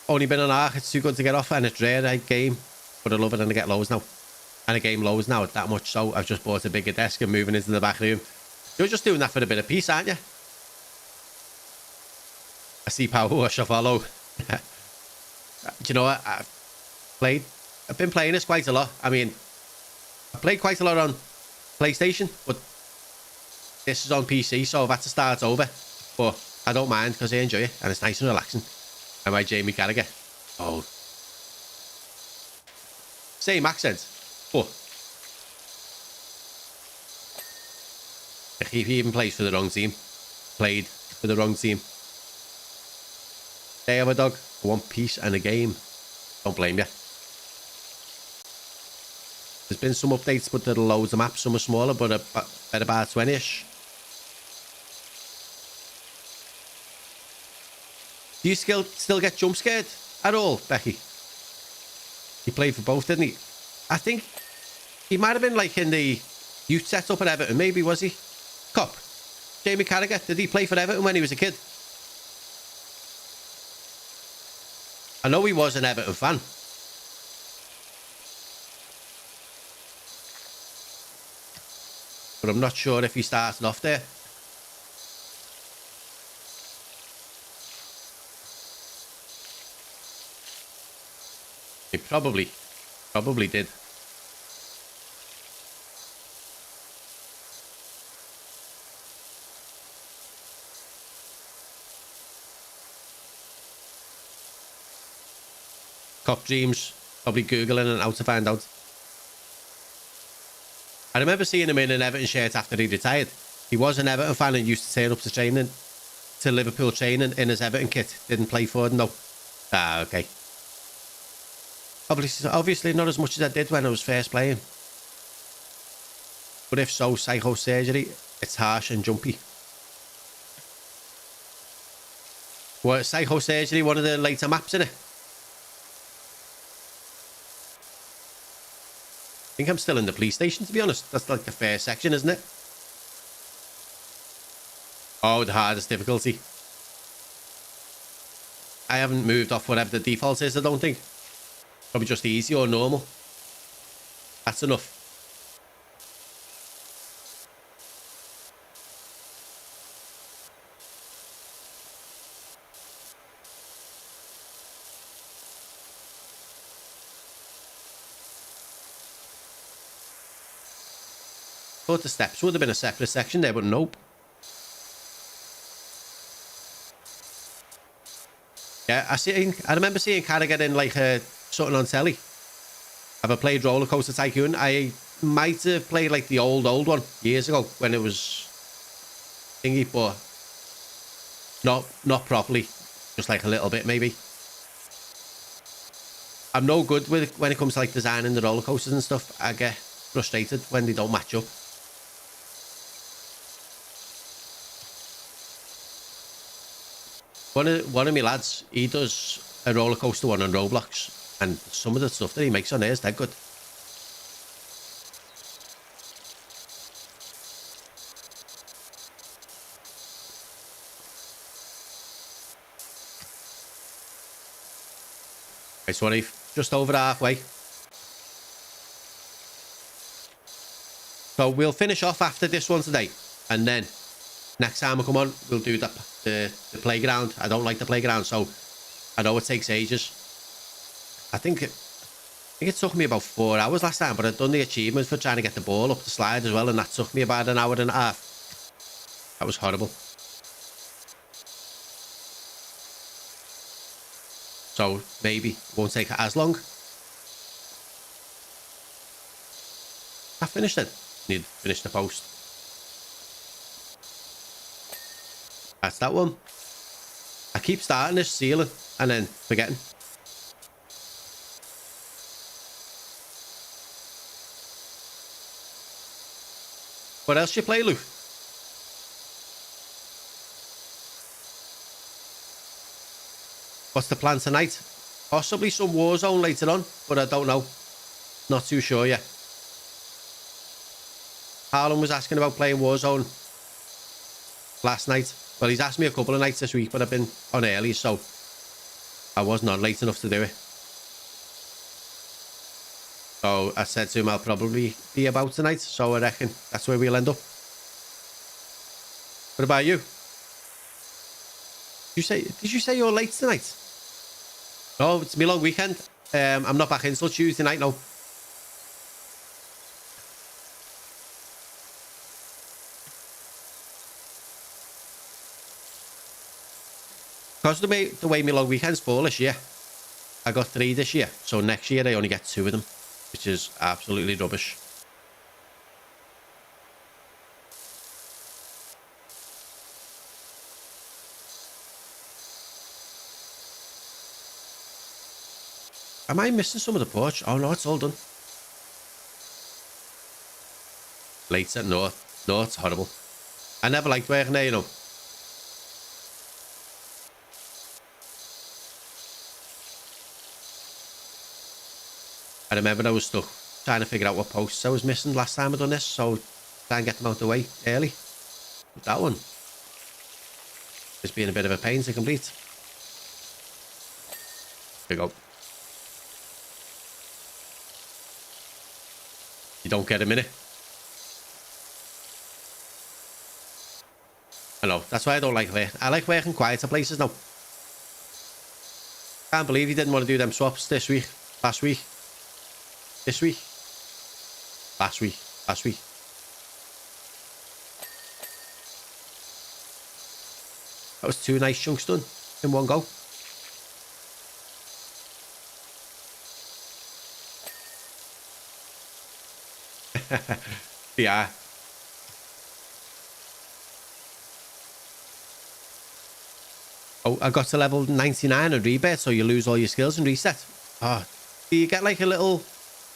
Only been on Ark, it's too good to get off, and it's rare, right, game. But I love it and I get lows now. And I game lows now that much, so I've just bought a bigger desk and moving into the back room. You're just doing that for a bit of peace, aren't you? I see PowerWash, I follow. Do you know what? I've been playing this quite a lot. I mean, I played quite a lot on PlayStation, but this is on PC, so I've had to start over. But I don't mind because I enjoy it and it's nice and relaxing. Am I Jamie Carragher? Oh. Same accent. But He even plays for the wrong team. Played for the wrong team. They have a dog. I want peace and a game. Don't blame you. There's been some updates, but there are loads of maps. Some are smaller, but at about 20-ish. Do you still get jump scared at all, Becky? He played for both, didn't he? I think he might have been like in the youth setup at Everton. Maybe, was he? Cop. Jamie Carragher. Did he play for Everton when he was a kid? I know he was an Everton fan. But I'm not sure if he started off there. He probably did. Cop dreams, probably Googling and how to find out. I remember seeing him in an Everton shirt after he retired. He was an Everton fan and used to turn up to training, to Liverpool training in his Everton kit. Didn't play for them, no. Ah, okay. Obviously not as much as I did when I was first playing. But if so, psychosurgery, it's harsh and jumpy. Well, psychosurgery, one of the later maps, in it. I think I'm still in the police station, to be honest. That's like the first section, isn't it? Oh, the hardest difficulty. I haven't moved off whatever the default is, I don't think. Probably just easy or normal. That's enough. Thought the steps would have been a separate section there, but nope. Yeah, I remember seeing Carragher in like something on telly. Have I played Roller Coaster Tycoon? I might have played like the old one years ago when it was thingy, but not properly. Just like a little bit maybe. I'm no good with when it comes to like designing the roller coasters and stuff. I get frustrated when they don't match up. One of my lads, he does a roller coaster one on Roblox, and some of the stuff that he makes on there is dead good. Right, so we're just over halfway. So we'll finish off after this one today, and then next time I come on, we'll do the playground. I don't like the playground, so I know it takes ages. I think it took me about 4 hours last time, but I'd done the achievement for trying to get the ball up the slide as well, and that took me about an hour and a half. That was horrible. So maybe it won't take as long. I finished it. Need to finish the post. That's that one. I keep starting this ceiling and then forgetting. What else you play, Luke? What's the plan tonight? Possibly some Warzone later on, but I don't know. Not too sure yet. Harlan was asking about playing Warzone last night. Well, he's asked me a couple of nights this week, but I've been on early, so I wasn't on late enough to do it. So I said to him I'll probably be about tonight, so I reckon that's where we'll end up. What about you? Did you say you're late tonight? No, it's my long weekend. I'm not back in until Tuesday night, no. Because the way my long weekends fall this year, I got 3 this year. So next year I only get 2 of them, which is absolutely rubbish. Am I missing some of the porch? Oh no, it's all done. Later, no. No, it's horrible. I never liked working there, you know. I remember I was stuck trying to figure out what posts I was missing last time I done this, so try and get them out of the way early. But that one is being a bit of a pain to complete. There you go. You don't get a minute. I know, that's why I don't like working. I like working quieter places now. Can't believe you didn't want to do them swaps this week, last week, this week, last week, last week. That was 2 nice chunks done in one go. Yeah. Oh, I got to level 99 and rebate, so you lose all your skills and reset. Oh, do you get like a little...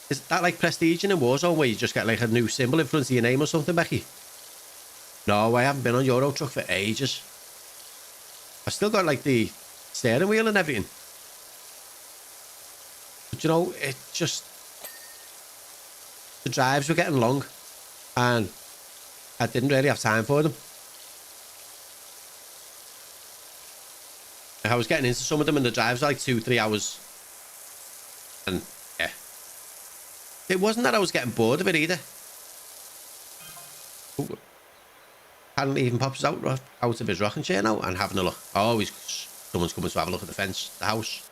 Is that like Prestige in Warzone where you just get like a new symbol in front of your name or something, Becky? No, I haven't been on Euro Truck for ages. I've still got like the steering wheel and everything. But you know, it just... The drives were getting long and I didn't really have time for them. I was getting into some of them and the drives were like 2-3 hours. And yeah. It wasn't that I was getting bored of it either. Ooh. Hadn't even pops out of his rocking chair now and having a look. Oh, someone's coming to have a look at the fence, the house.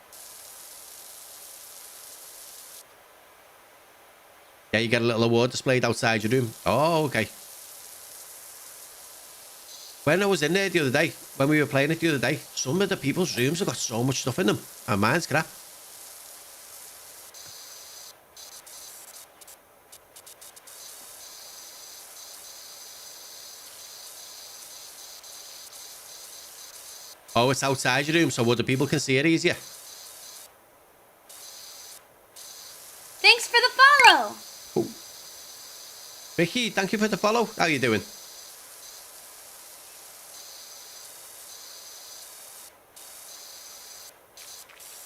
Yeah, you get a little award displayed outside your room. Oh, okay. When I was in there the other day, when we were playing it the other day, some of the people's rooms have got so much stuff in them. And mine's crap. Oh, it's outside your room, so other people can see it easier. Thanks for the follow. Oh. Vicky, thank you for the follow. How you doing?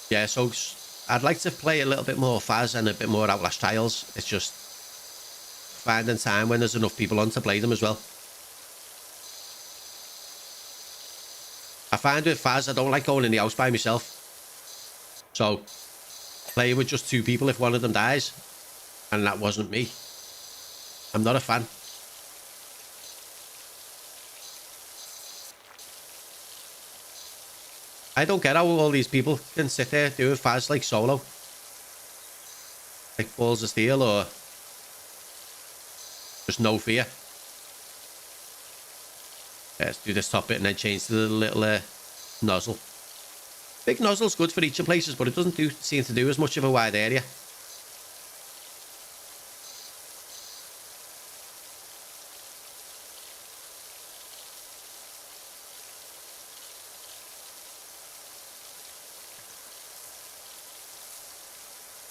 Yeah, so I'd like to play a little bit more Faz and a bit more Outlast Trials. It's just finding time when there's enough people on to play them as well. I find with Faz, I don't like going in the house by myself. So, playing with just 2 people if one of them dies. And that wasn't me. I'm not a fan. I don't get how all these people can sit there doing Faz like solo. Like balls of steel or just no fear. Let's do this top bit and then change to the little nozzle. Big nozzle's good for each of places, but it doesn't seem to do as much of a wide area.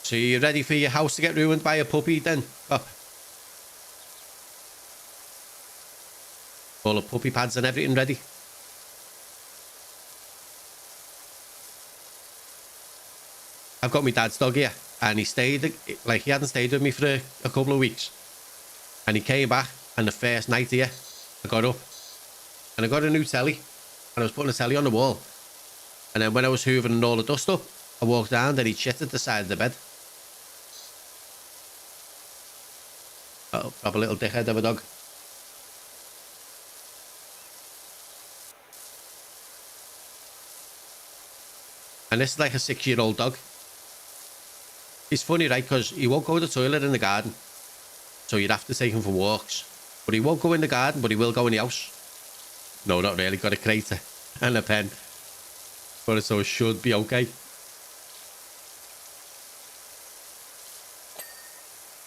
So you're ready for your house to get ruined by a puppy then? Oh. All the puppy pads and everything ready. I've got my dad's dog here and he stayed, like he hadn't stayed with me for a couple of weeks. And he came back and the first night here, I got up and I got a new telly and I was putting the telly on the wall. And then when I was hoovering all the dust up, I walked down and he shit at the side of the bed. Oh, proper little dickhead of a dog. And this is like a 6-year-old dog. He's funny, right? Because he won't go to the toilet in the garden. So you'd have to take him for walks. But he won't go in the garden, but he will go in the house. No, not really. Got a crate and a pen. But so it should be okay.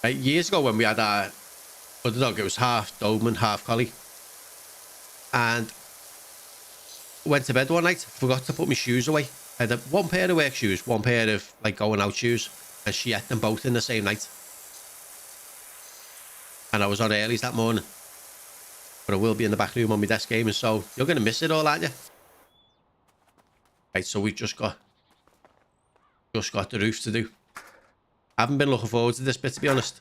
Right, years ago when we had our other dog, it was half Doberman, half Collie. And went to bed one night, forgot to put my shoes away. I had one pair of work shoes, one pair of like going out shoes, and she ate them both in the same night. And I was on early that morning. But I will be in the back room on my desk gaming, so you're going to miss it all, aren't you? Right, so we've just got the roof to do. I haven't been looking forward to this bit, to be honest.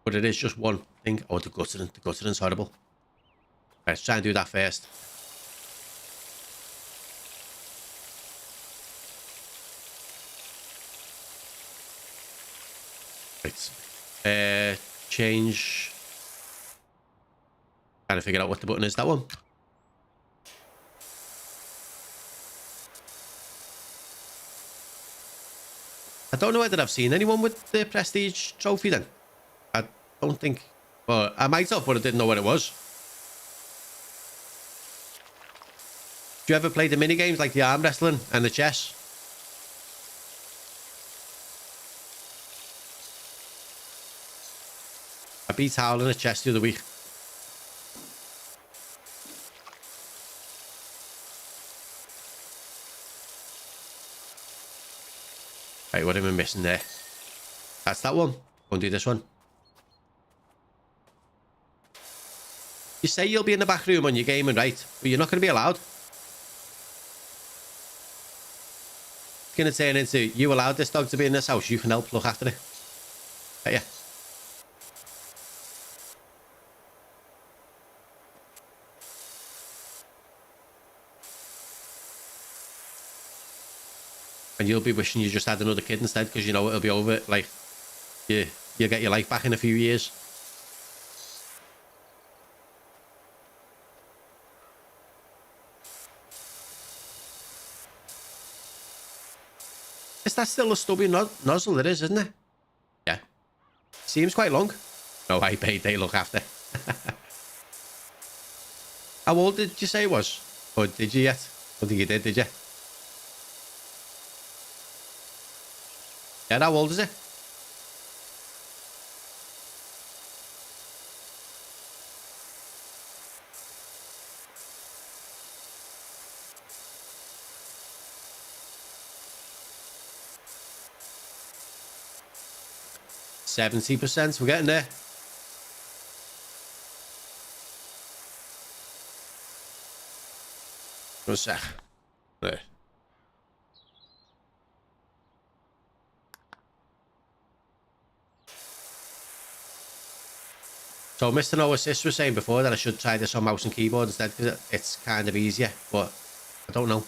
But it is just one thing. Oh, the guttering. The guttering's horrible. Right, let's try and do that first. Right. Change. Trying to figure out what the button is. That one. I don't know whether I've seen anyone with the prestige trophy then. I don't think. Well, I might have, but I didn't know what it was. Do you ever play the mini games like the arm wrestling and the chess? I beat Howell in a chess the other week. Right, what am I missing there? That's that one. Go and do this one. You say you'll be in the back room on your gaming, right? But you're not going to be allowed. It's going to turn into, you allowed this dog to be in this house. You can help look after it. Right, yeah. And you'll be wishing you just had another kid instead, because you know it'll be over. Like, you'll get your life back in a few years. Is that still a stubby nozzle? It is, isn't it? Yeah. Seems quite long. No, I paid they look after. How old did you say it was? Or did you yet? I don't think you did you? Yeah, how old is it? %70%. We're getting there. One sec. There. So Mr. No Assist was saying before that I should try this on mouse and keyboard instead, because it's kind of easier, but I don't know.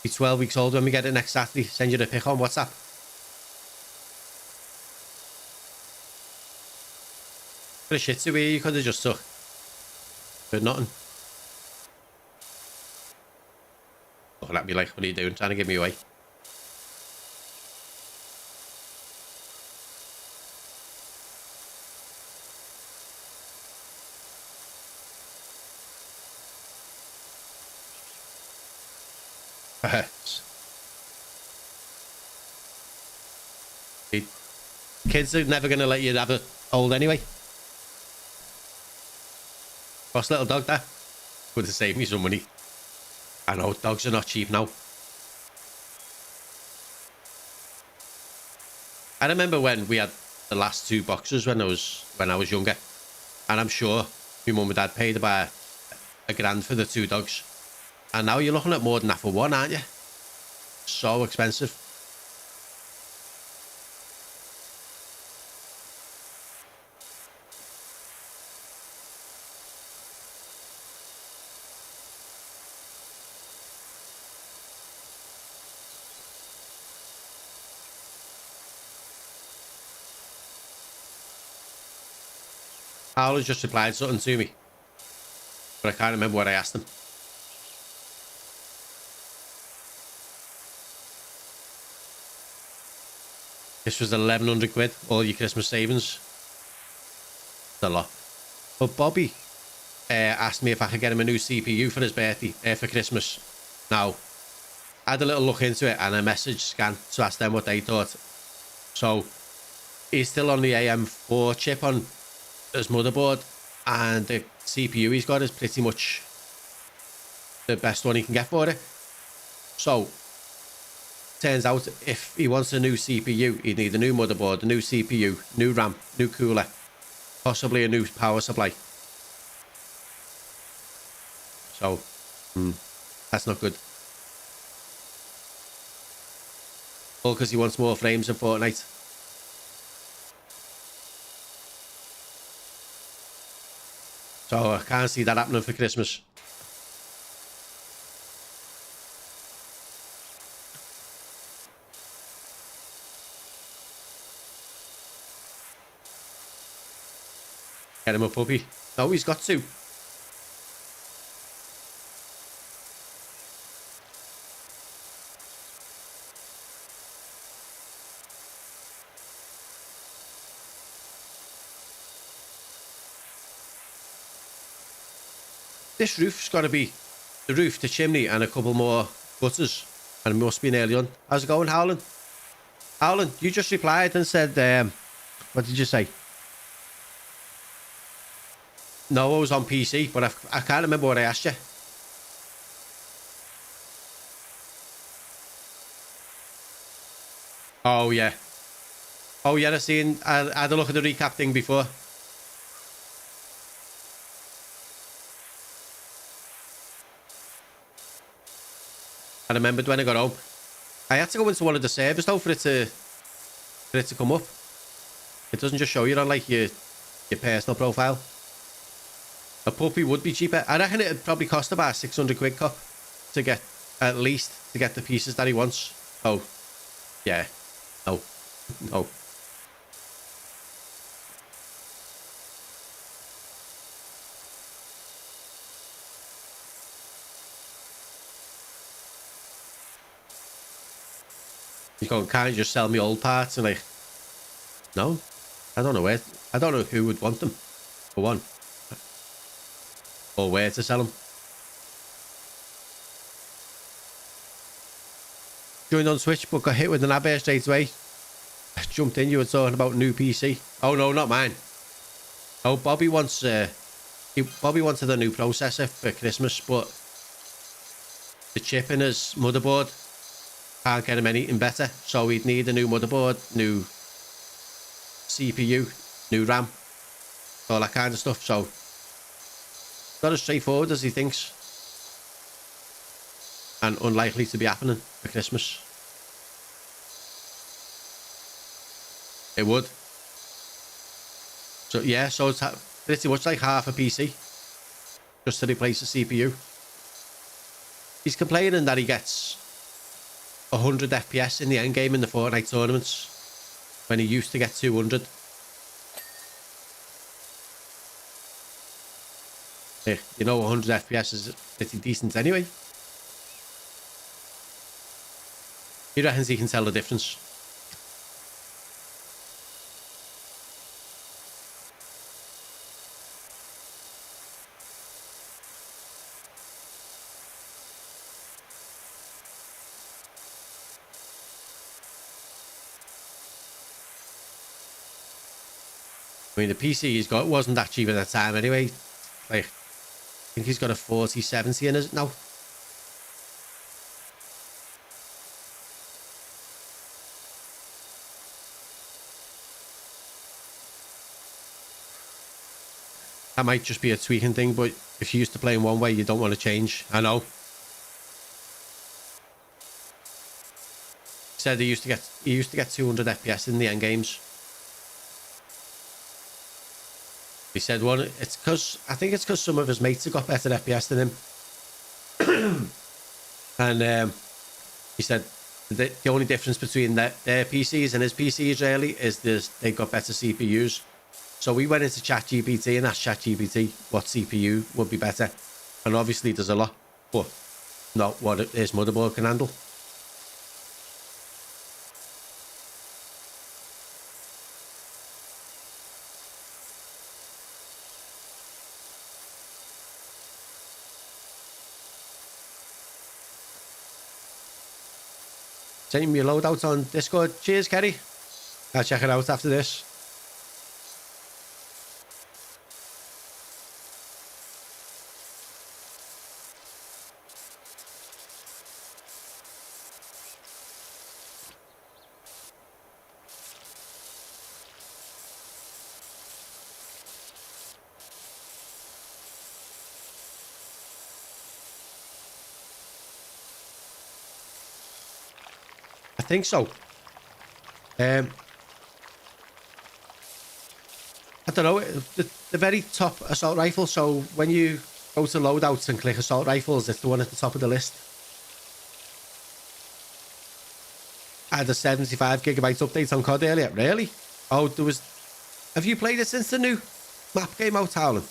He's 12 weeks old when we get it next Saturday. Send you the pic on WhatsApp. For a shih tzu here, you could have just took. But nothing. Looking at me like, what are you doing? Trying to give me away. Kids are never going to let you have it old anyway. Cost little dog that would have saved me some money. I know dogs are not cheap now. I remember when we had the last 2 boxers when I was younger, and I'm sure my mum and dad paid about £1,000 for the 2 dogs, and now you're looking at more than that for one, aren't you? So expensive. Paolo's just replied something to me, but I can't remember what I asked him. This was 1,100 quid, all your Christmas savings. It's a lot. But Bobby asked me if I could get him a new CPU for his birthday, for Christmas. Now, I had a little look into it and I messaged Scan to ask them what they thought. So, he's still on the AM4 chip on his motherboard, and the CPU he's got is pretty much the best one he can get for it. So, turns out if he wants a new CPU, he'd need a new motherboard, a new CPU, new RAM, new cooler, possibly a new power supply. So, that's not good. All because he wants more frames in Fortnite. So I can't see that happening for Christmas. Get him a puppy. No, he's got to. This roof's got to be the roof, the chimney, and a couple more gutters. And it must be nearly done. How's it going, Howland? Howland, you just replied and said, what did you say? No, I was on PC, but I can't remember what I asked you. Oh, yeah. Oh, yeah, I had a look at the recap thing before. I remembered when I got home. I had to go into one of the servers though for it to come up. It doesn't just show you on like your personal profile. A puppy would be cheaper. I reckon it'd probably cost about 600 quid cup to get, at least, to get the pieces that he wants. Oh, yeah. No. No. You can't you just sell me old parts? And like, no, I don't know I don't know who would want them, for one, or where to sell them. Joined on Switch, but got hit with an advert straight away. Jumped in, you were talking about new PC. Oh no, not mine. Oh, Bobby wanted a new processor for Christmas, but the chip in his motherboard can't get him anything better. So he'd need a new motherboard, new CPU, new RAM, all that kind of stuff. So not as straightforward as he thinks, and unlikely to be happening for Christmas. It would. So yeah, so it's pretty much like half a PC just to replace the CPU. He's complaining that he gets 100 FPS in the end game in the Fortnite tournaments when he used to get 200. Yeah, you know, 100 FPS is pretty decent anyway. He reckons he can tell the difference. I mean, the PC he's got wasn't that cheap at the time anyway. Like, I think he's got a 4070 in it now. That might just be a tweaking thing, but if you're used to playing one way, you don't want to change. I know. He said he used to get 200 FPS in the end games. He said I think it's because some of his mates have got better FPS than him. And he said the only difference between their PCs and his PCs really is they've got better CPUs. So we went into ChatGPT and asked ChatGPT what CPU would be better. And obviously there's a lot, but not what his motherboard can handle. Send me a loadout on Discord. Cheers, Kerry. I'll check it out after this. I think so. I don't know. The very top assault rifle. So when you go to loadouts and click assault rifles, it's the one at the top of the list. I had a 75 gigabyte update on COD earlier. Really? Oh, there was... Have you played it since the new map came out, Howland?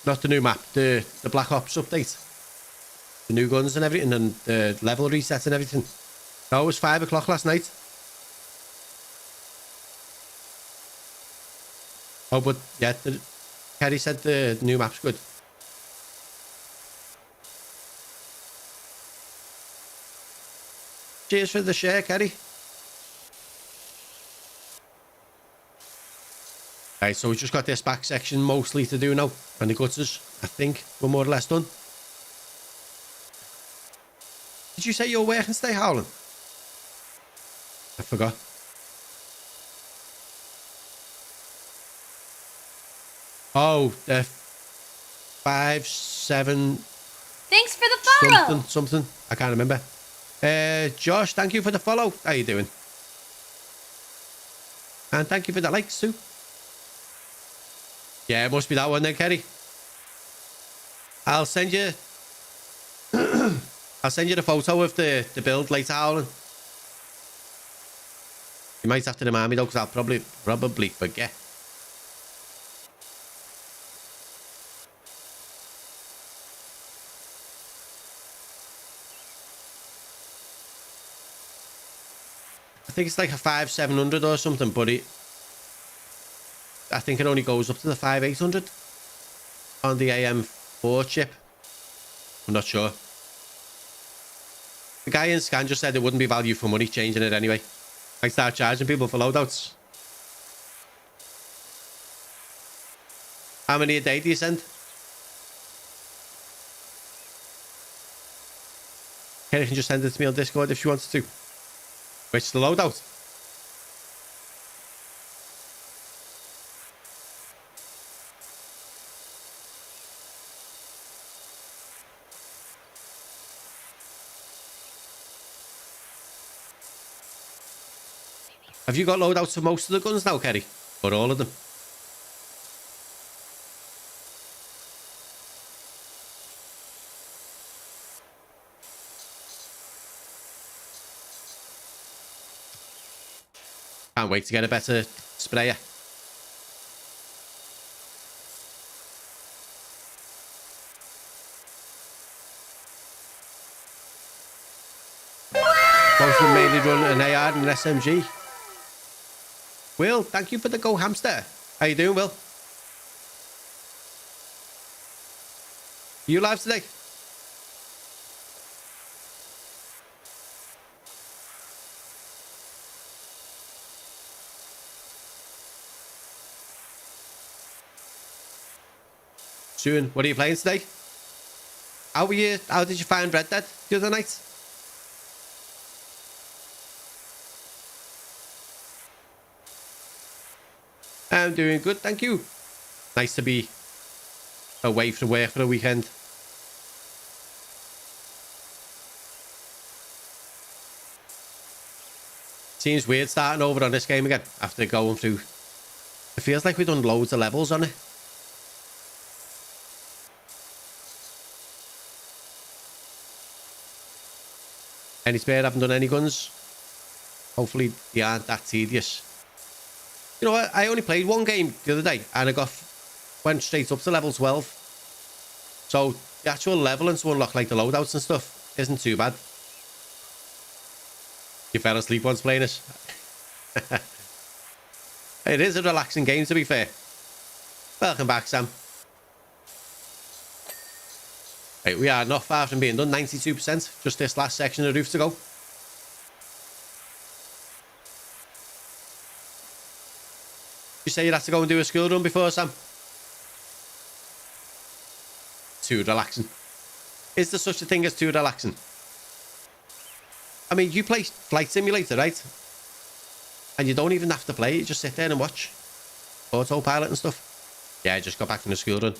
Not the new map, the Black Ops update. The new guns and everything, and the level resets and everything. No, it was 5 o'clock last night. Oh, but yeah, Kerry said the new map's good. Cheers for the share, Kerry. Right, so we just got this back section mostly to do now. And the gutters, I think, we're more or less done. Did you say you're working today, Howland? I forgot. Oh, 5, 7... Thanks for the follow! Something. I can't remember. Josh, thank you for the follow. How you doing? And thank you for the likes too. Yeah, it must be that one then, Kerry. I'll send you... I'll send you the photo of the build later, Howland. You might have to remind me though, because I'll probably forget. I think it's like a 5700 or something, but I think it only goes up to the 5800 on the AM4 chip. I'm not sure. The guy in Scan just said it wouldn't be value for money changing it anyway. I start charging people for loadouts. How many a day do you send? Kerry can just send it to me on Discord if she wants to. Which the loadout? Have you got loadouts for most of the guns now, Kerry? Or all of them? Can't wait to get a better sprayer. Both of them mainly run an AR and an SMG. Will, thank you for the Go Hamster. How you doing, Will? Are you live today? Soon. What are you playing today? How were you? How did you find Red Dead the other night? I'm doing good, thank you. Nice to be away from work for a weekend. Seems weird starting over on this game again after going through. It feels like we've done loads of levels on it. Any spare? Haven't done any guns. Hopefully they aren't that tedious. You know what? I only played one game the other day and I went straight up to level 12. So the actual leveling to unlock like the loadouts and stuff isn't too bad. You fell asleep once playing it. It is a relaxing game, to be fair. Welcome back, Sam. Right, we are not far from being done. 92%. Just this last section of the roof to go. You say you'd have to go and do a school run before, Sam? Too relaxing. Is there such a thing as too relaxing? I mean, you play Flight Simulator, right? And you don't even have to play it. You just sit there and watch. Autopilot and stuff. Yeah, I just got back from the school run.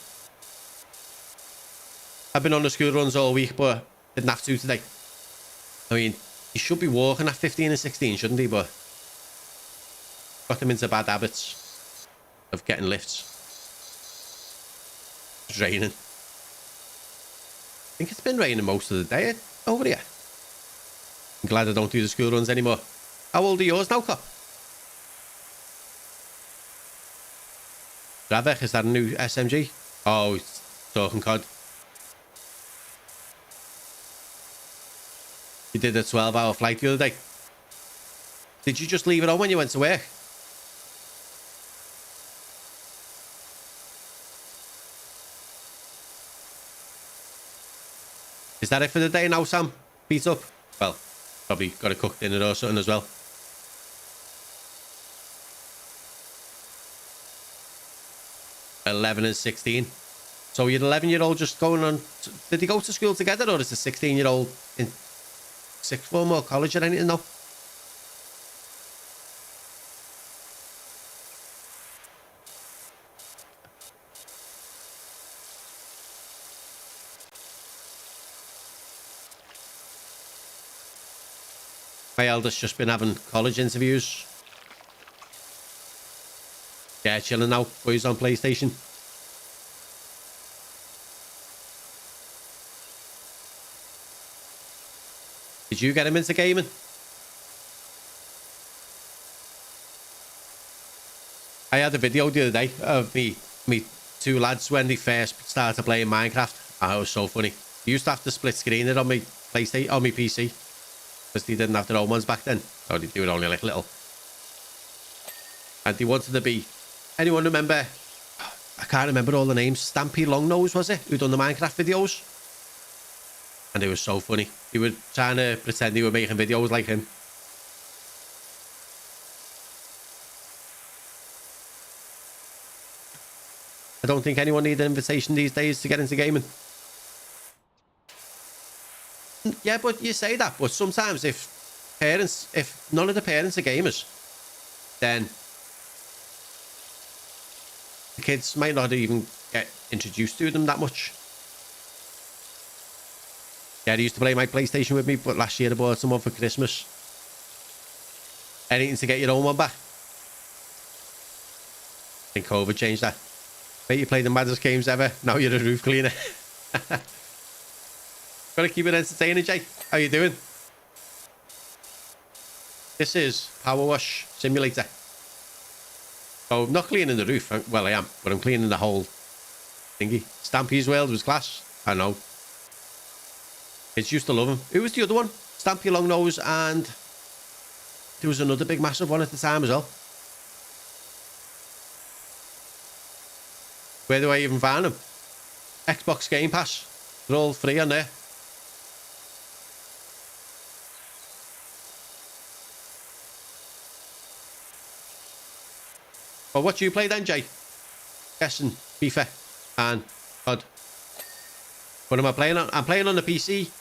I've been on the school runs all week, but didn't have to today. I mean, you should be walking at 15 and 16, shouldn't he? But got them into bad habits of getting lifts. It's raining. I think it's been raining most of the day over here. I'm glad I don't do the school runs anymore. How old are yours now, Cop? Ravek, is that a new SMG? Oh, it's talking COD. You did a 12-hour flight the other day. Did you just leave it on when you went to work? Is that it for the day now, Sam? Beat up? Well, probably got to cook dinner or something as well. $11 and 16. So your 11-year-old just going on... Did he go to school together, or is the 16-year-old in sixth form or college or anything now? My eldest just been having college interviews. Yeah, chilling now. Boys on PlayStation. Did you get him into gaming? I had a video the other day of me two lads when they first started playing Minecraft. Oh, it was so funny. I used to have to split screen it on my PlayStation, on my PC. Because they didn't have their own ones back then. So they do it only like little. And they wanted to be... Anyone remember... I can't remember all the names. Stampy Longnose, was it? Who done the Minecraft videos? And it was so funny. They were trying to pretend they were making videos like him. I don't think anyone needs an invitation these days to get into gaming. Yeah, but you say that. But sometimes if none of the parents are gamers, then the kids might not even get introduced to them that much. Yeah, they used to play my PlayStation with me, but last year I bought some one for Christmas. Anything to get your own one back. I think COVID changed that. Bet you play the maddest games ever. Now you're a roof cleaner. Gotta keep it entertaining, Jay. How you doing? This is PowerWash Simulator. So I'm not cleaning the roof. Well, I am, but I'm cleaning the whole thingy. Stampy's World was class. I know. Kids used to love him. Who was the other one? Stampy Longnose, and there was another big massive one at the time as well. Where do I even find them? Xbox Game Pass. They're all free on there. Well, what do you play then, Jay? Guessing FIFA and COD. What am I playing on? I'm playing on the PC.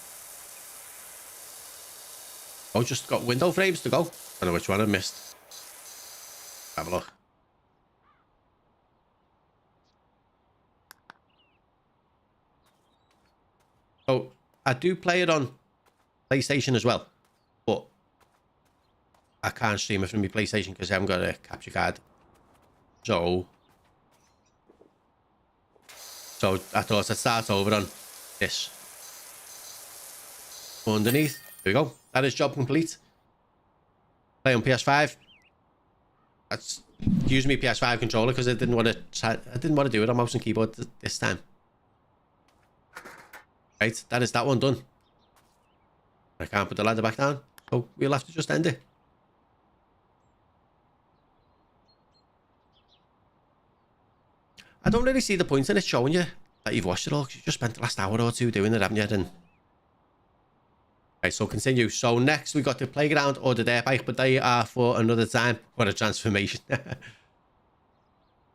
Oh, just got window frames to go. I don't know which one I missed. Have a look. Oh, I do play it on PlayStation as well, but I can't stream it from my PlayStation because I haven't got a capture card. So I thought I'd start over on this. Underneath, there we go. That is job complete. Play on PS5. That's use my PS5 controller because I didn't want to do it on mouse and keyboard this time. Right, that is that one done. I can't put the ladder back down, so we'll have to just end it. I don't really see the point in it showing you that you've watched it all, because you just spent the last hour or two doing it, haven't you? And right, so continue. So next we got the playground or the dirt bike, but they are for another time. What a transformation.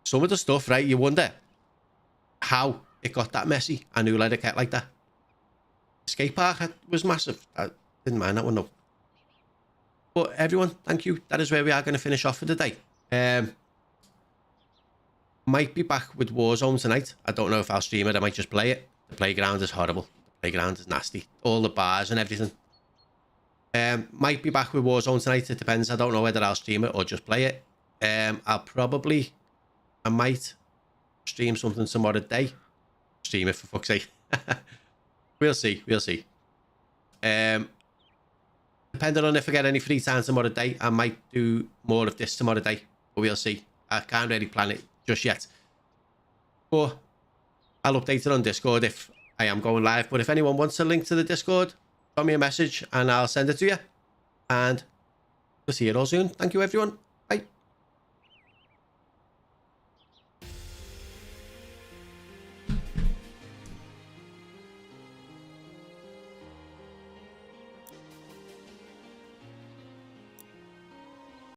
Some of the stuff, right, you wonder how it got that messy and who let it get like that. skate park was massive. I didn't mind that one though. But everyone, thank you. That is where we are going to finish off for the day. Might be back with Warzone tonight. I don't know if I'll stream it. I might just play it. The playground is horrible. The playground is nasty. All the bars and everything. Might be back with Warzone tonight. It depends. I don't know whether I'll stream it or just play it. I might stream something tomorrow day. Stream it for fuck's sake. We'll see. We'll see. Depending on if I get any free time tomorrow day, I might do more of this tomorrow day. But we'll see. I can't really plan it just yet. But I'll update it on Discord if I am going live. But if anyone wants a link to the Discord, drop me a message and I'll send it to you. And we'll see you all soon. Thank you, everyone.